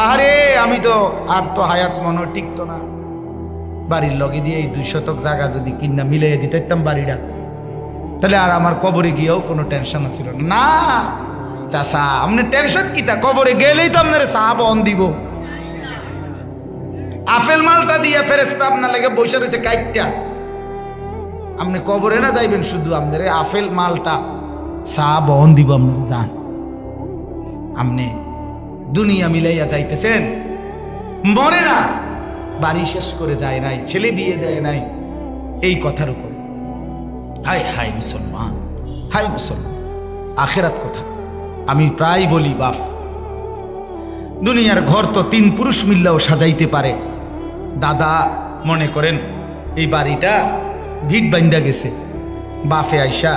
আরে আমি তো আর তো হায়াত মনে টিকতো না, বাড়ির লগে দিয়ে এই 2 শতক জায়গা যদি কিনা মিলিয়ে দিতে পারতাম বাড়িটা, তাহলে আর আমার কবরে গিয়েও কোনো টেনশন ছিল না। না চাচা, আপনি টেনশন কিতা, কবরে গেলেই তো আপনার সাহাব অন দিব। আপেল মালটা দিয়ে ফেরেশতা আপনার লাগে বসে রয়েছে কাইটটা, আপনি কবরে না যাইবেন, শুধু আপনার আপেল মালটা চা বহন দিব, আপনি যান। আপনি দুনিয়া মিলাইয়া যাইতেছেন, মরে না, বাড়ি শেষ করে যায় নাই, ছেলে বিয়ে দেয় নাই, এই কথার উপর। হায় হায় মুসলমান, হায় মুসলমান, আখেরাত কথা। আমি প্রায় বলি বাপ, দুনিয়ার ঘর তো 3 পুরুষ মিল্লাও সাজাইতে পারে। দাদা মনে করেন এই বাড়িটা ভিট বাইন্দা গেছে, বাফে আইসা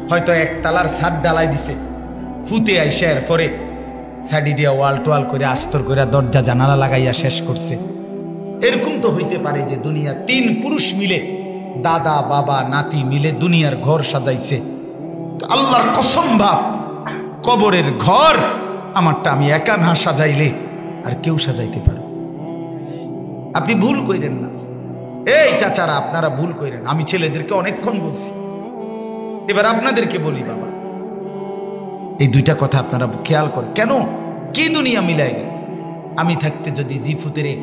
হয়তো 1 তালার ছাদ ডালাই দিছে, ফুতে আইসা এরপরে সাইডি দিয়া ওয়াল টোয়াল করে আস্তর করে দরজা জানালা লাগাইয়া শেষ করছে। এরকম তো হইতে পারে যে দুনিয়া 3 পুরুষ মিলে, দাদা বাবা নাতি মিলে দুনিয়ার ঘর সাজাইছে। তো আল্লাহর কসম বাপ, কবরের ঘর আমারটা আমি একা না সাজাইলে আর কেউ সাজাইতে পারে? আপনি ভুল কইরেন না, এই চাচারা আপনারা ভুল কইরেন। আমি ছেলেদেরকে অনেকক্ষণ বলছি, এবার আপনাদেরকে বলি বাবা, এই 2টা কথা আপনারা খেয়াল করেন। কেন কি দুনিয়া মিলাই গেল? আমি থাকতে যদি জিফুতেরে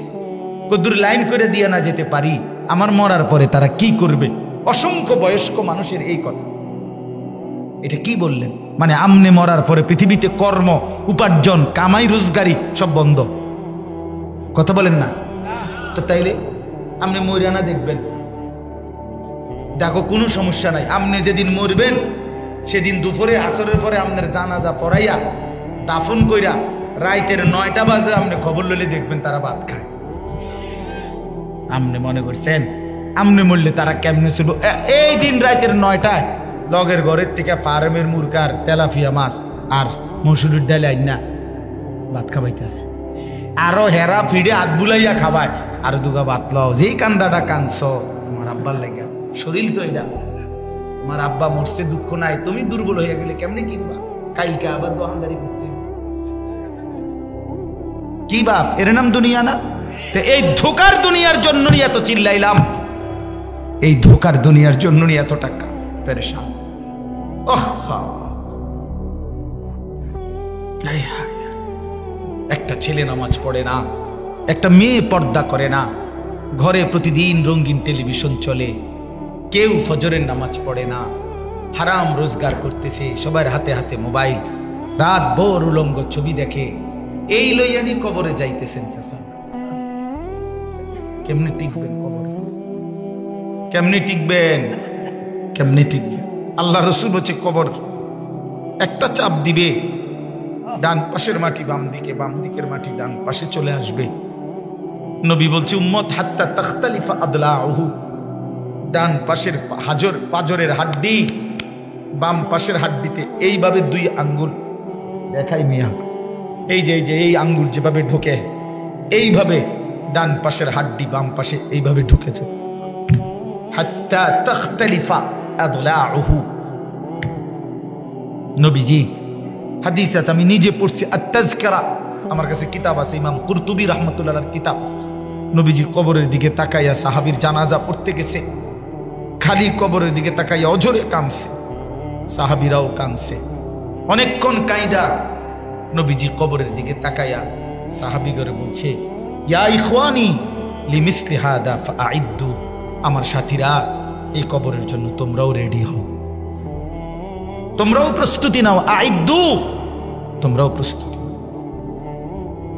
কদ্দুর লাইন করে দিয়ে না যেতে পারি, আমার মরার পরে তারা কি করবে? অসংখ্য বয়স্ক মানুষের এই কথা। এটা কি বললেন? মানে আমনে মরার পরে পৃথিবীতে কর্ম উপার্জন কামাই রোজগারি সব বন্ধ, কথা বলেন না? তো তাইলে আপনি মরিয়ানা দেখবেন, দেখো কোনো সমস্যা নাই। আপনি যেদিন মরবেন সেদিন দুপুরে আসরের পরে আপনার জানাজা পড়াইয়া দাফন কইরা রাইতের 9টা বাজে আপনি খবর লইলে দেখবেন তারা ভাত খায়। আপনি মনে করছেন আপনি মরলে তারা কেমনে ছিল? এই দিন রাইতের 9টায় লগের ঘরের থেকে ফার্মের মুরগার তেলাফিয়া মাছ আর মসুরির ডাল আইনা ভাত খাবাইতে আছে, আরো হেরা ফিডে হাত বুলাইয়া খাবায়, আর 2গা ভাত লও। যেই কান্দাটা কানছ তোমার আব্বার লাগা, শরীর তো এটা, তোমার আব্বা মরছে দুঃখ নাই, তুমি দুর্বল হয়ে গেলে কেমনে কিনবা? কালকে আবার দোকানদারি করতে কি বাপ? এর নাম দুনিয়া না? তো এই ধোকার দুনিয়ার জন্য এত চিল্লাইলাম, এই ধোকার দুনিয়ার জন্য এত টাকা পেরেশান। একটা ছেলে নামাজ পড়ে না, একটা মেয়ে পর্দা করে না, ঘরে প্রতিদিন রঙিন টেলিভিশন চলে, কেউ ফজরের নামাজ পড়ে না, হারাম রোজগার করতেছে, সবার হাতে হাতে মোবাইল, রাত ভোর উলঙ্গ ছবি দেখে, এই লইয়ানি কবরে যাইতেছেন। চাচা কেমনে টিকবেন কবরে? কেমনে টিকবেন? কেমনে টিকবেন? আল্লাহ রসুল বলছে কবর একটা চাপ দিবে, ডান পাশের মাটি বাম দিকে, বাম দিকের মাটি ডান পাশে চলে আসবে। নবী বলছে উম্মত হাত্তা তাখতালিফা আদলাউহু, ডান পাশের পাজরের হাড্ডি বাম পাশের হাড্ডিতে এইভাবে 2 আঙ্গুল দেখাই মিয়া, এই যে এই আঙ্গুল যেভাবে ঢোকে, এইভাবে ডান পাশের হাড্ডি বাম পাশে এইভাবে ঢুকেছে। হাত্তা তাখতালিফা আদলাউহু, নবীজি হাদিস আছে, আমি নিজে পড়ছি, আত-তাযকিরা, আমার কাছে কিতাব আছে, ইমাম কুরতুবী রাহমাতুল্লাহর কিতাব। নবীজি কবরের দিকে তাকাইয়া সাহাবীর জানাজা পড়তে গেছে, খালি কবরের দিকে তাকাইয়া অঝরে কাঁদছে, সাহাবীরাও কাঁদছে, অনেকক্ষণ কাঁদা নবীজি কবরের দিকে তাকাইয়া সাহাবীগরে বলছে, ইয়া ইখওয়ানি লিমিসলি হাদা ফাআইদ্দু, আমার সাথীরা এই কবরের জন্য তোমরাও রেডি হও, তোমরাও প্রস্তুতি নাও, আইদ্দু, তোমরাও প্রস্তুতি।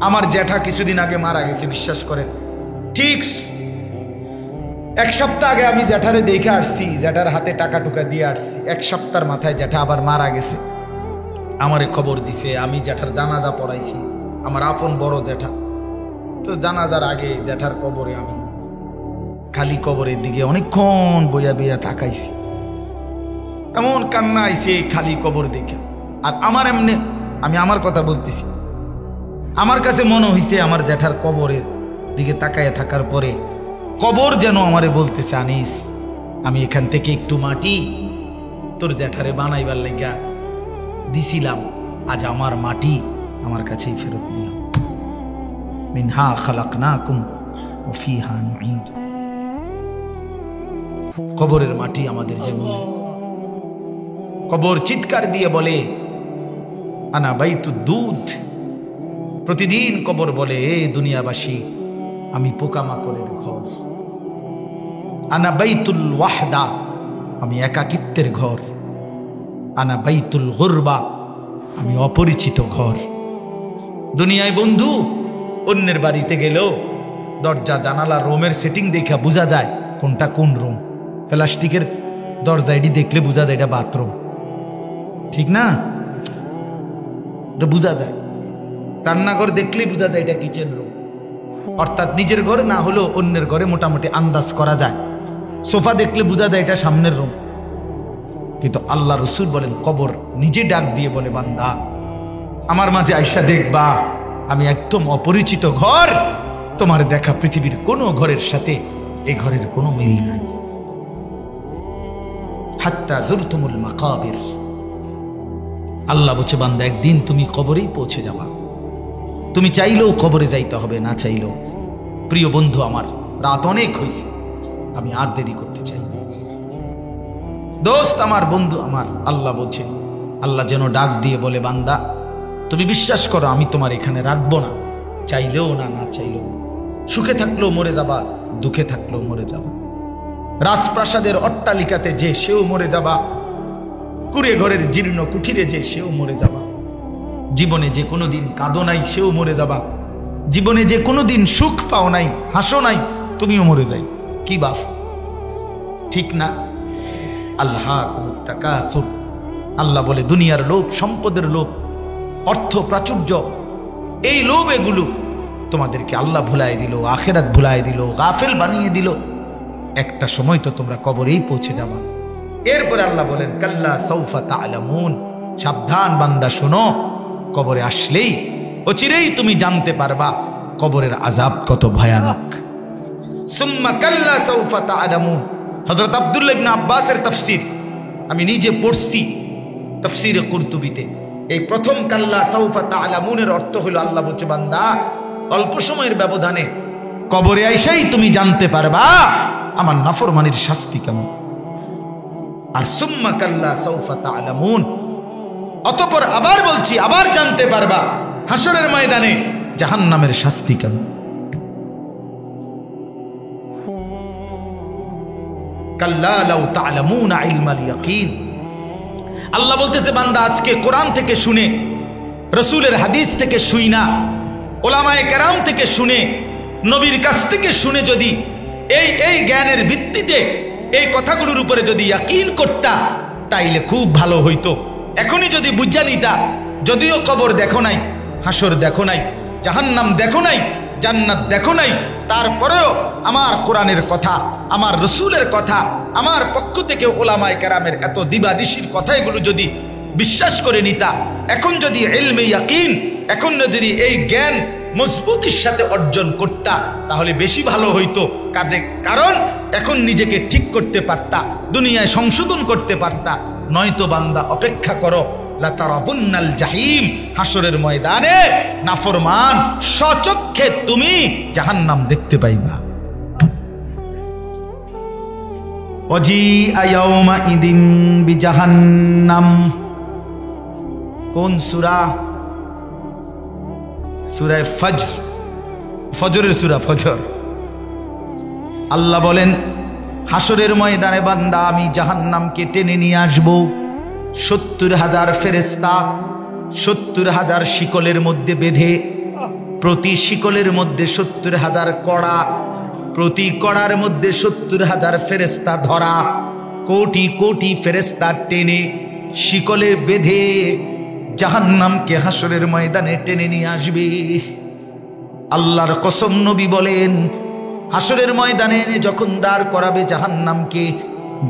আমার জ্যাঠা কিছুদিন আগে মারা গেছে, বিশ্বাস করেন, ঠিক 1 সপ্তাহ আগে আমি জ্যাঠারে দেখে আসছি, জ্যাঠার হাতে টাকা টুকা দিয়ে আসছি। 1 সপ্তাহের মাথায় জ্যাঠা আবার মারা গেছে, আমারে খবর দিছে, আমি জ্যাঠার জানাজা পড়াইছি, আমার আপন বড় জ্যাঠা। তো জানাজার আগে জ্যাঠার কবরে আমি খালি কবরের দিকে অনেকক্ষণ বইয়া বইয়া তাকাইছি, এমন কান্না আইছে খালি কবর দেখে। আর আমার এমনি, আমি আমার কথা বলতেছি, আমার কাছে মনে হইছে আমার জ্যাঠার কবরের দিকে তাকাইয়া থাকার পরে কবর যেন আমারে বলতেছে, আনিস আমি এখান থেকে একটু মাটি তোর জ্যাঠারে বানাইবার লাগা দিছিলাম, আজ আমার মাটি আমার কাছেই ফেরত নিলাম। মিনহা খালাকনাকুম ওয়া ফিহা নুঈদ, কবরের মাটি আমাদের যেমন। কবর চিৎকার দিয়ে বলে আনা বাইতুদ দুধ, প্রতিদিন কবর বলে, এ দুনিয়াবাসী আমি পোকামাকড়ের ঘর। আনা বাইতুল ওয়াহদা, আমি একাকিত্বের ঘর, আনা বাইতুল গুরবা, আমি অপরিচিত ঘর। দুনিয়ায় বন্ধু অন্যের বাড়িতে গেলেও দরজা জানালা রুমের সেটিং দেখা বোঝা যায় কোনটা কোন রুম। প্লাস্টিকের দরজা এটি দেখলে বোঝা যায় এটা বাথরুম, ঠিক না? এটা বোঝা যায়। রান্নাঘর দেখলেই বোঝা যায় এটা কিচেন রুম। অর্থাৎ নিজের ঘর না হলেও অন্যের ঘরে মোটামুটি আন্দাজ করা যায়। সোফা দেখলে বোঝা যায় এটা সামনের রুম। কিন্তু আল্লাহ রসুল বলেন কবর নিজে ডাক দিয়ে বলে, বান্দা আমার মাঝে আয়সা দেখবা আমি একদম অপরিচিত ঘর, তোমার দেখা পৃথিবীর কোনো ঘরের সাথে এই ঘরের কোনো মিল নাই। হাত্তা যুরতুমুল মাকাবির, আল্লাহ বলছে বান্দা একদিন তুমি কবরেই পৌঁছে যাবা। তুমি চাইলেও কবরে যাইতে হবে, না চাইলেও। প্রিয় বন্ধু আমার, রাত অনেক হয়েছে, আমি আর দেরি করতে চাই না। দোস্ত আমার, বন্ধু আমার, আল্লাহ বলছে, আল্লাহ যেন ডাক দিয়ে বলে, বান্দা তুমি বিশ্বাস করো আমি তোমার এখানে রাখবো না, চাইলেও না, না চাইলেও। সুখে থাকলেও মরে যাবা, দুঃখে থাকলেও মরে যাবা। রাজপ্রাসাদের অট্টালিকাতে যে সেও মরে যাবা, কুড়ে ঘরের জীর্ণ কুঠিরে যে সেও মরে যাবা। জীবনে যে কোনোদিন কাঁদো নাই সেও মরে যাবা। জীবনে যে কোনোদিন সুখ পাও নাই, হাসো নাই, তুমিও মরে যাই। কি বাপ, ঠিক না? আল্লাহ তাকাসুর, আল্লাহ বলে দুনিয়ার লোভ, সম্পদের লোভ, অর্থ প্রাচুর্য, এই লোভ এগুলো তোমাদেরকে আল্লাহ ভুলাই দিল, আখিরাত ভুলাই দিল, গাফেল বানিয়ে দিল। একটা সময় তো তোমরা কবরেই পৌঁছে যাবা। এরপরে আল্লাহ বলেন, কাল্লা সাউফা তা'লামুন, সাবধান বান্দা শোনো, কবরে আসলেই অচিরেই তুমি জানতে পারবা কবরের আযাব কত ভয়ানক। সুম্মা কাল্লা সাউফা তা'লামুন, হযরত আব্দুল্লাহ ইবনে আব্বাসের তাফসীর আমি নিজে পড়ছি তাফসীরে কুরতুবীতে। এই প্রথম কাল্লা সাউফা তা'লামুনের অর্থ হলো আল্লাহ বলছে, বান্দা অল্প সময়ের ব্যবধানে কবরে আইসাই তুমি জানতে পারবা আমার নাফরমানির শাস্তি কেমন। আর সুম্মা কাল্লা সাউফা তা'লামুন, অতঃপর আবার বলছি, আবার জানতে পারবা হাসরের ময়দানে জাহান্নামের শাস্তি কেমন। কাল্লা লাউ তা'লামুনা ইলমাল ইয়াকিন, আল্লাহ বলতেছে বান্দা আজকে কোরআন থেকে শুনে, রাসূলের হাদিস থেকে শুইনা, ওলামায়ে কেরাম থেকে শুনে, নবীর কাছ থেকে শুনে যদি এই জ্ঞানের ভিত্তিতে এই কথাগুলোর উপরে যদি ইয়াকিন করতা তাইলে খুব ভালো হইতো। এখনই যদি বুঝা নিতা, যদিও কবর দেখো নাই, হাসর দেখো নাই, জাহান্নাম দেখো নাই, জান্নাত দেখো নাই, তারপরেও আমার কোরআনের কথা, আমার রসুলের কথা, আমার পক্ষ থেকে ওলামায়ে কেরামের এত দিবা ঋষির কথা এগুলো যদি বিশ্বাস করে নিতা, এখন যদি ইলমে ইয়াকিন, এখন যদি এই জ্ঞান মজবুতির সাথে অর্জন করতা তাহলে বেশি ভালো হইতো কাজে। কারণ এখন নিজেকে ঠিক করতে পারতা, দুনিয়ায় সংশোধন করতে পারতা। নয়তো বান্দা অপেক্ষা করো, লাতারাবুন্নাল জাহিম, হাসরের ময়দানে নাফরমান স্বচক্ষে তুমি জাহান্নাম দেখতে পাইবা। ওয়াজিআ ইয়াউমা ইদিন বিজাহান্নাম, কোন সূরা? সূরা ফজর, ফজরের সূরা ফজর। আল্লাহ বলেন হাসরের ময়দানে বান্দা আমি জাহান্নামকে টেনে নিয়ে আসবো। ৭০,০০০ ফেরেশতা ৭০,০০০ শিকলের মধ্যে বেঁধে, প্রতি শিকলের মধ্যে ৭০,০০০ কড়া, প্রতি কড়ার মধ্যে ৭০,০০০ ফেরেশতা ধরা, কোটি কোটি ফেরেশতা টেনে শিকলে বেঁধে জাহান্নামকে হাসরের ময়দানে টেনে নিয়ে আসবে। আল্লাহর কসম, নবী বলেন হাসরের ময়দানে যখন দাঁড় করাবে জাহান্নামকে,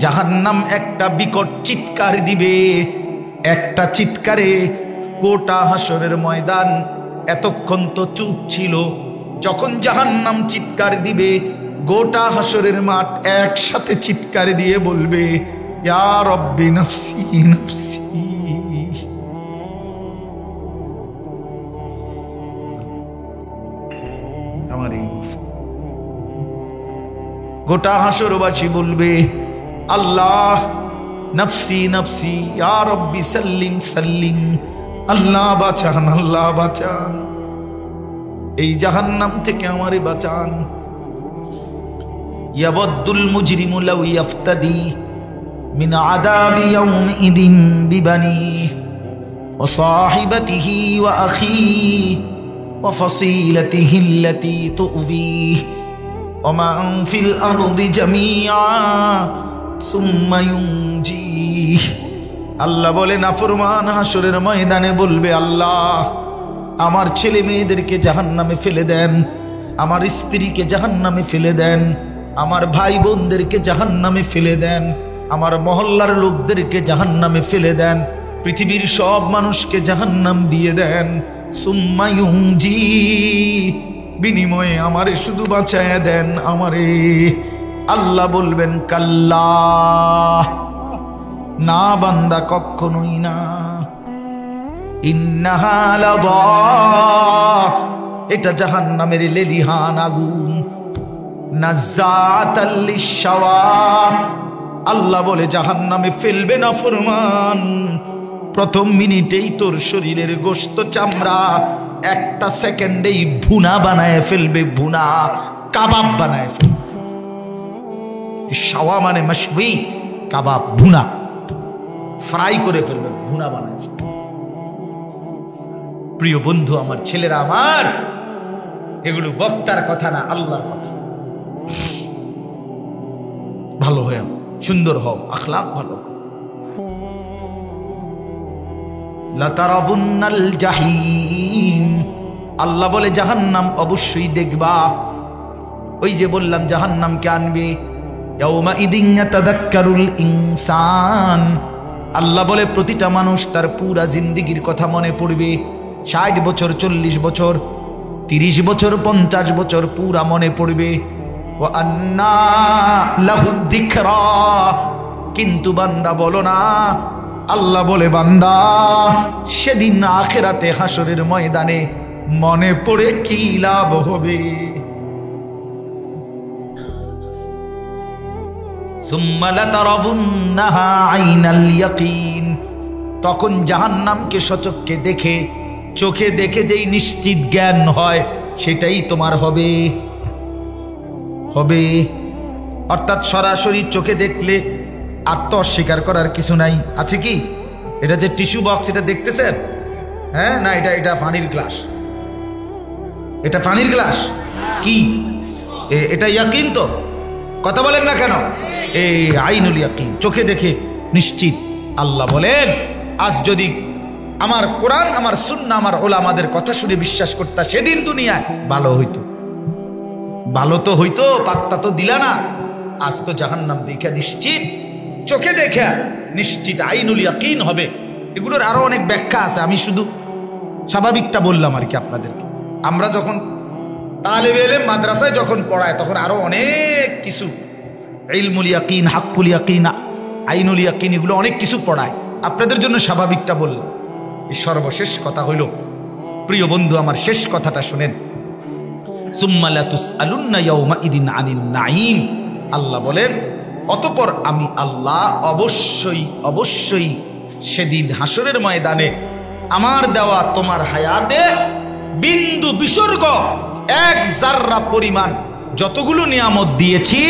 জাহান্নাম একটা বিকট চিৎকার দিবে। একটা চিৎকারে গোটা হাসরের ময়দান এতক্ষণ তো চুপ ছিল, যখন জাহান্নাম চিৎকার দিবে গোটা হাসরের মাঠ একসাথে চিৎকার দিয়ে বলবে, ইয়া রব্বি নফসি নফসি। আমার এই গোটা হাসরবাসী বলবে, আল্লাহ নফসি নফসি, ইয়া রব্বি সাল্লিম সাল্লিম, আল্লাহ বাঁচান, আল্লাহ বাঁচান, এই জাহান্নাম থেকে আমারে বাঁচান। ইয়াবদ্দুল মুজরিমু লাউ ইয়াফতাদি মিন আযাবি ইয়াউমিদিন বিবানিহি ওয়া সাহিবাতিহি ওয়া আখিহি ওয়া ফাসিলাতিহি আল্লাতী তু'বিহি ওয়া মান ফিল আরদি জামিআ সুম্মা ইউনজিহি। আল্লাহ বলে নাফরমান হাসরের ময়দানে বলবে, আল্লাহ আমার ছেলে মেয়েদেরকে জাহান্নামে ফেলে দেন, আমার স্ত্রীকে জাহান্নামে ফেলে দেন, আমার ভাই বোনদেরকে জাহান্নামে ফেলে দেন, আমার মহল্লার লোকদেরকে জাহান্নামে ফেলে দেন, পৃথিবীর সব মানুষকে জাহান্নাম দিয়ে দেন। সুম্মা ইউনজি, বিনিময়ে আমারে শুধু বাঁচায়া দেন আমারে। আল্লাহ বলবেন কাল্লা, না বান্দা কখনোই না। ইন্নাহা লাযা, এটা জাহান্নামের লেলিহান আগুন। নাযাআতাল লিশশাওয়া, আল্লাহ বলে জাহান্নামে ফেলবে না ফরমান, প্রথম মিনিটেই তোর শরীরের গোশত চামড়া একটা সেকেন্ডেই ভুনা বানায় ফেলবে, ভুনা কাবাব বানায় ফেলবে। শাওয়া মানে মাশউই, কাবাব ভুনা, ফ্রাই করে ফেলবে, ভুনা বানায় ফেলবে। প্রিয় বন্ধু আমার, ছেলেরা আমার, এগুলো বক্তার কথা না, আল্লাহর কথা। ভালো হয়ে সুন্দর হও, আখলাক ভালো। লাতারাবুন্নাল জাহিম, আল্লাহ বলে জাহান্নাম অবশ্যই দেখবা। ওই যে বললাম জাহান্নামকে আনবে। ইয়াউমা ইদিন ইয়াতাযাক্কারুল ইনসান, আল্লাহ বলে প্রতিটা মানুষ তার পুরা জিন্দেগির কথা মনে পড়বে। 60 বছর, 40 বছর, 30 বছর, 50 বছর পুরা মনে পড়বে। ওয়া আন্না লাহুদ যিকরা, কিন্তু বান্দা বলো না, আল্লাহ বলে বান্দা সেদিন আখিরাতে হাসরের ময়দানে মনে পড়ে কি লাভ হবে। সুম্মা লাতারাবুন্নাহা আইনাল ইয়াকিন, তখন জাহান্নামকে সচক্ষে দেখে, চোখে দেখে যেই নিশ্চিত জ্ঞান হয় সেটাই তোমার হবে। হবে অর্থাৎ সরাসরি চোখে দেখলে আর তো অস্বীকার করার কিছু নাই। আছে কি? এটা যে টিস্যু বক্স, এটা দেখতেছেন? হ্যাঁ না, এটা পানির গ্লাস, এটা পানির গ্লাস। কি এটা ইয়াকিন তো? কথা বলেন না কেন? এই আইনুল ইয়াকিন, চোখে দেখে নিশ্চিত। আল্লাহ বলেন আজ যদি আমার কোরআন, আমার সুন্নাহ, আমার ওলামাদের কথা শুনে বিশ্বাস করতা, সেদিন দুনিয়ায় ভালো হইতো। ভালো তো হইতো, পাত্তা তো দিলা না। আজ তো জাহান্নাম দেখে নিশ্চিত, চোখে দেখে নিশ্চিত, আইনুল ইয়াকিন হবে। এগুলোর আরো অনেক ব্যাখ্যা আছে, আমি শুধু স্বাভাবিকটা বললাম আর কি আপনাদেরকে। আমরা যখন তালেবে ইলম মাদ্রাসায় যখন পড়ায়, তখন আরো অনেক কিছু ইলমুল ইয়াকিন, হাক্কুল ইয়াকিন, আইনুল ইয়াকিন, এগুলো অনেক কিছু পড়ায়। আপনাদের জন্য স্বাভাবিকটা বললাম। এই সর্বশেষ কথা হইল, প্রিয় বন্ধু আমার, শেষ কথাটা শুনেন। সুম্মা লাতুসআলুন্না ইয়াউমাইদিন আনিন নাঈম, আল্লাহ বলেন অতঃপর আমি আল্লাহ অবশ্যই অবশ্যই সেদিন হাসরের ময়দানে আমার দেওয়া তোমার হায়াতে বিন্দু বিসর্গ, এক জাররা পরিমাণ যতগুলো নিয়ামত দিয়েছি,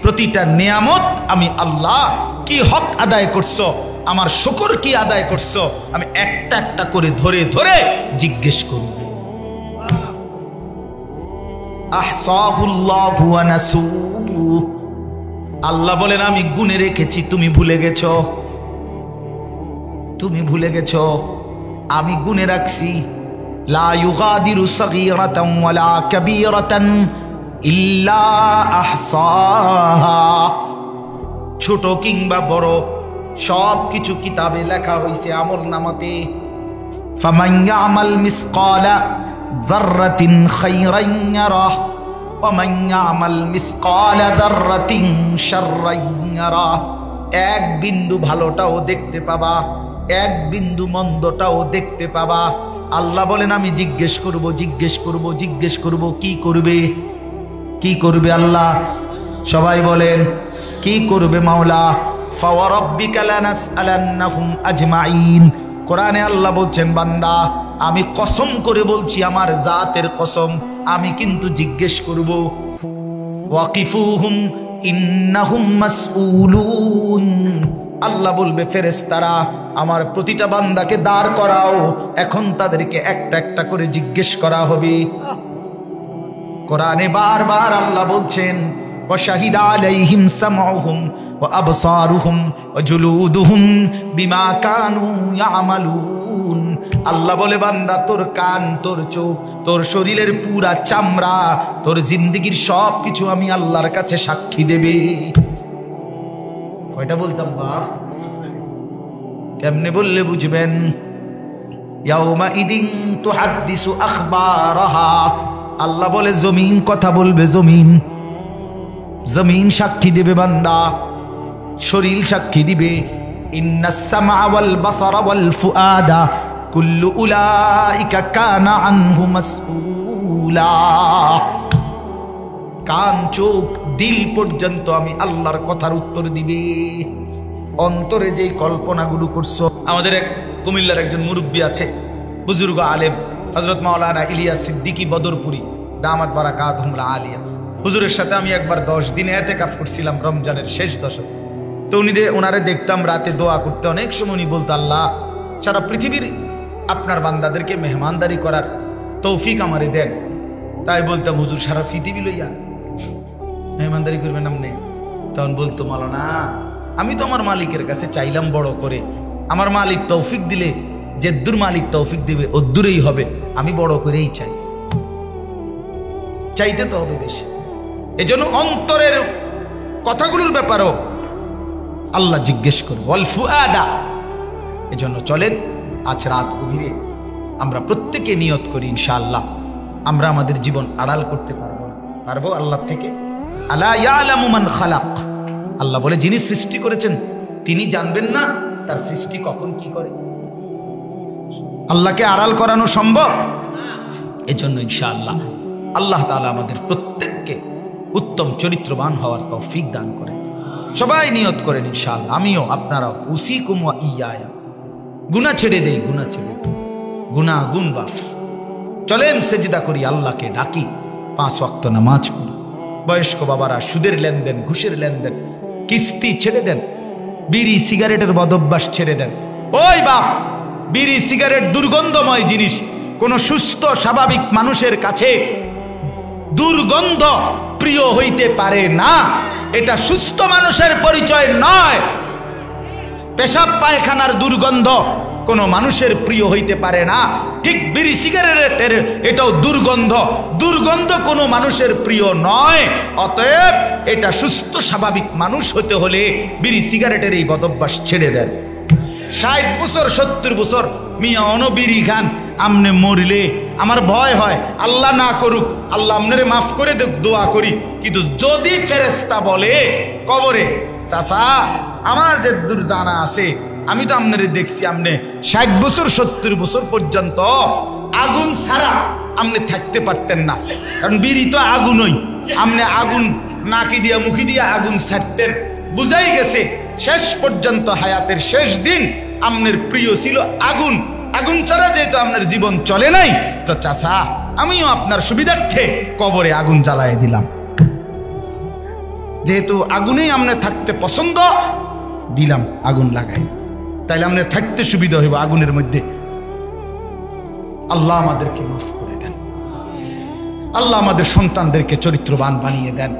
প্রতিটা নিয়ামত আমি আল্লাহ কি হক আদায় করছো, আমার শুকর কি আদায় করছো, আমি একটা একটা করে ধরে ধরে জিজ্ঞেস করব। আহসাহুল্লাহু ওয়া নাসু, আল্লাহ বলেন আমি গুনে রেখেছি, তুমি ভুলে গেছো, তুমি ভুলে গেছো, আমি গুনে রাখছি। লা ইউগাদিরু সাগীরাতান ওয়ালা কাবীরাতান ইল্লা আহসাহা, ছোট কিংবা বড় সব কিছু কিতাবে লেখা হয়েছে, আমল নামাতে। ফামান ইয়ামাল মিসকালা যাররাতিন খায়রান ইয়ারাহ ওয়া মান ইয়ামাল মিসকালা যাররাতিন শাররান ইয়ারাহ, এক বিন্দু ভালোটাও দেখতে পাবা, এক বিন্দু মন্দটাও দেখতে পাবা। আল্লাহ বলেন আমি জিজ্ঞেস করব, জিজ্ঞেস করব, জিজ্ঞেস করব। কি করবে? কি করবে আল্লাহ? সবাই বলেন কি করবে মাওলা? ফাওয়ারাব্বিকা লানাসআলান্নাহুম আজমাইন। কোরআনে আল্লাহ বলছেন বান্দা আমি কসম করে বলছি, আমার জাতের কসম, আমি কিন্তু জিজ্ঞেস করব। ওয়াকিফুহুম ইন্নাহুম মাসউলুন, আল্লাহ বলবে ফেরেশতারা আমার প্রতিটা বান্দাকে দাঁড় করাও, এখন তাদেরকে একটা একটা করে জিজ্ঞেস করা হবে। কোরআনে বারবার আল্লাহ বলছেন ওয়াশাহিদা আলাইহিম সামউহুম ওয়া আবসারুহুম ওয়া জুলুদুহুম বিমা কানু ইয়ামালুন। আল্লাহ বলে বান্দা তোর কান, তোর চোখ, তোর শরীরের পুরা চামড়া, তোর জিন্দেগীর সব কিছু আমি আল্লাহর কাছে সাক্ষী দেবে। কয়টা বলতাম বাপ? কেমনে বললে বুঝবেন? ইয়াউমা ইদিন তুহাদ্দিসু আখবারাহা, আল্লাহ বলে জমিন কথা বলবে, জমিন জমিন সাক্ষী দেবে বান্দা, শরীর সাক্ষী দিবে। ইন্নাস সামআ ওয়াল বাসারা ওয়াল ফুআদা কুল্লু উলাইকা কানা আনহু মাসউলা। কান, চোখ, দিল পর্যন্ত আমি আল্লাহর কথার উত্তর দিবে। অন্তরে যেই কল্পনাগুলো করছো। আমাদের এক কুমিল্লার একজন মুরব্বী আছে, বুজুর্গ আলেম, হযরত মাওলানা ইলিয়াস সিদ্দিকী বদরপুরি দামাত বারাকাতুহুল আলিয়া। হুজুরের সাথে আমি একবার 10 দিন ইতিকাফ করছিলাম রমজানের শেষ দশকে। তো ওনারে দেখতাম রাতে দোয়া করতে, অনেক সময় উনি বলতো আল্লাহ সারা পৃথিবীর আপনার বান্দাদেরকে মেহমানদারি করার তৌফিক আমারে দেন। তাই বলতাম হুজুর সারা পৃথিবী লইয়া মেহমানদারি করবেন আপনি? তখন বলতো মাওলানা আমি তো আমার মালিকের কাছে চাইলাম বড় করে, আমার মালিক তৌফিক দিলে যেদ্দুর মালিক তৌফিক দিবে ওদ্দুরেই হবে, আমি বড় করেই চাই। চাইতে তো হবে বেশি। এজন্য অন্তরের কথাগুলোর ব্যাপারেও আল্লাহ জিজ্ঞেস করবে ওয়াল ফুআদা। এজন্য চলেন আজ রাত গভীরে আমরা প্রত্যেকে নিয়ত করি ইনশাআল্লাহ আমরা আমাদের জীবন আড়াল করতে পারবো না। পারবো আল্লাহ থেকে? আলা ইয়ালামু মান খালাক, আল্লাহ বলে যিনি সৃষ্টি করেছেন তিনি জানবেন না তার সৃষ্টি কখন কি করে? আল্লাহকে আড়াল করানো সম্ভব? এজন্য ইনশাআল্লাহ আল্লাহ তাআলা আমাদের প্রত্যেককে উত্তম চরিত্রবান হওয়ার তৌফিক দান করেন। সবাই নিয়ত করেন ইনশাআল্লাহ, আমিও আপনারাও। উসিকুম ওয়া ইয়ায়া, গুনাহ ছেড়ে দেই, গুনাহ ছেড়ে দেই, গুনাহ গুণ বাফ। চলেন সেজদা করি, আল্লাহকে ডাকি, 5 ওয়াক্ত নামাজ পড়ি। বয়স্ক বাবারা সুদের লেনদেন, ঘুষের লেনদেন, কিস্তি ছেড়ে দেন, বিড়ি সিগারেটের বদভ্যাস ছেড়ে দেন। ওই বাপ, বিড়ি সিগারেট দুর্গন্ধময় জিনিস, কোন সুস্থ স্বাভাবিক মানুষের কাছে দুর্গন্ধ প্রিয় হইতে পারে না। এটা সুস্থ মানুষের পরিচয় নয়। পেশাব পায়খানার দুর্গন্ধ কোন মানুষের প্রিয় হইতে পারে না, ঠিক বিড়ি সিগারেটের এটাও দুর্গন্ধ, দুর্গন্ধ কোনো মানুষের প্রিয় নয়। অতএব এটা সুস্থ স্বাভাবিক মানুষ হতে হলে বিড়ি সিগারেটের এই বদভ্যাস ছেড়ে দেন। 60 বছর 70 বছর মিয়া অনবিড়ি খান, আমনে মরলে আমার ভয় হয়, আল্লাহ না করুক, আল্লাহ আমনেরে মাফ করে দেখ, দোয়া করি। কিন্তু যদি ফেরেশতা বলে কবরে, চাচা আমার যে দূর জানা আছে, আমি তো আপনারে দেখছি আপনি 60 বছর 70 বছর পর্যন্ত আগুন ছাড়া আপনি থাকতে পারতেন না, কারণ বিড়ি তো আগুনই, আপনি আগুন নাকি দিয়া মুখি দিয়া আগুন ছাড়তেন। বুঝাই গেছে শেষ পর্যন্ত হায়াতের শেষ দিন আপনার প্রিয় ছিল আগুন। আগুন ছাড়া যেহেতু আপনার জীবন চলে নাই, তো চাচা আমিও আপনার সুবিধার্থে কবরে আগুন জ্বালায় দিলাম। যেহেতু আগুনেই আপনি থাকতে পছন্দ, দিলাম আগুন লাগাই, তাইলে আপনি থাকতে সুবিধা হইব আগুনের মধ্যে। আল্লাহ আমাদেরকে মাফ করে দেন, আল্লাহ আমাদের সন্তানদেরকে চরিত্রবান বানিয়ে দেন।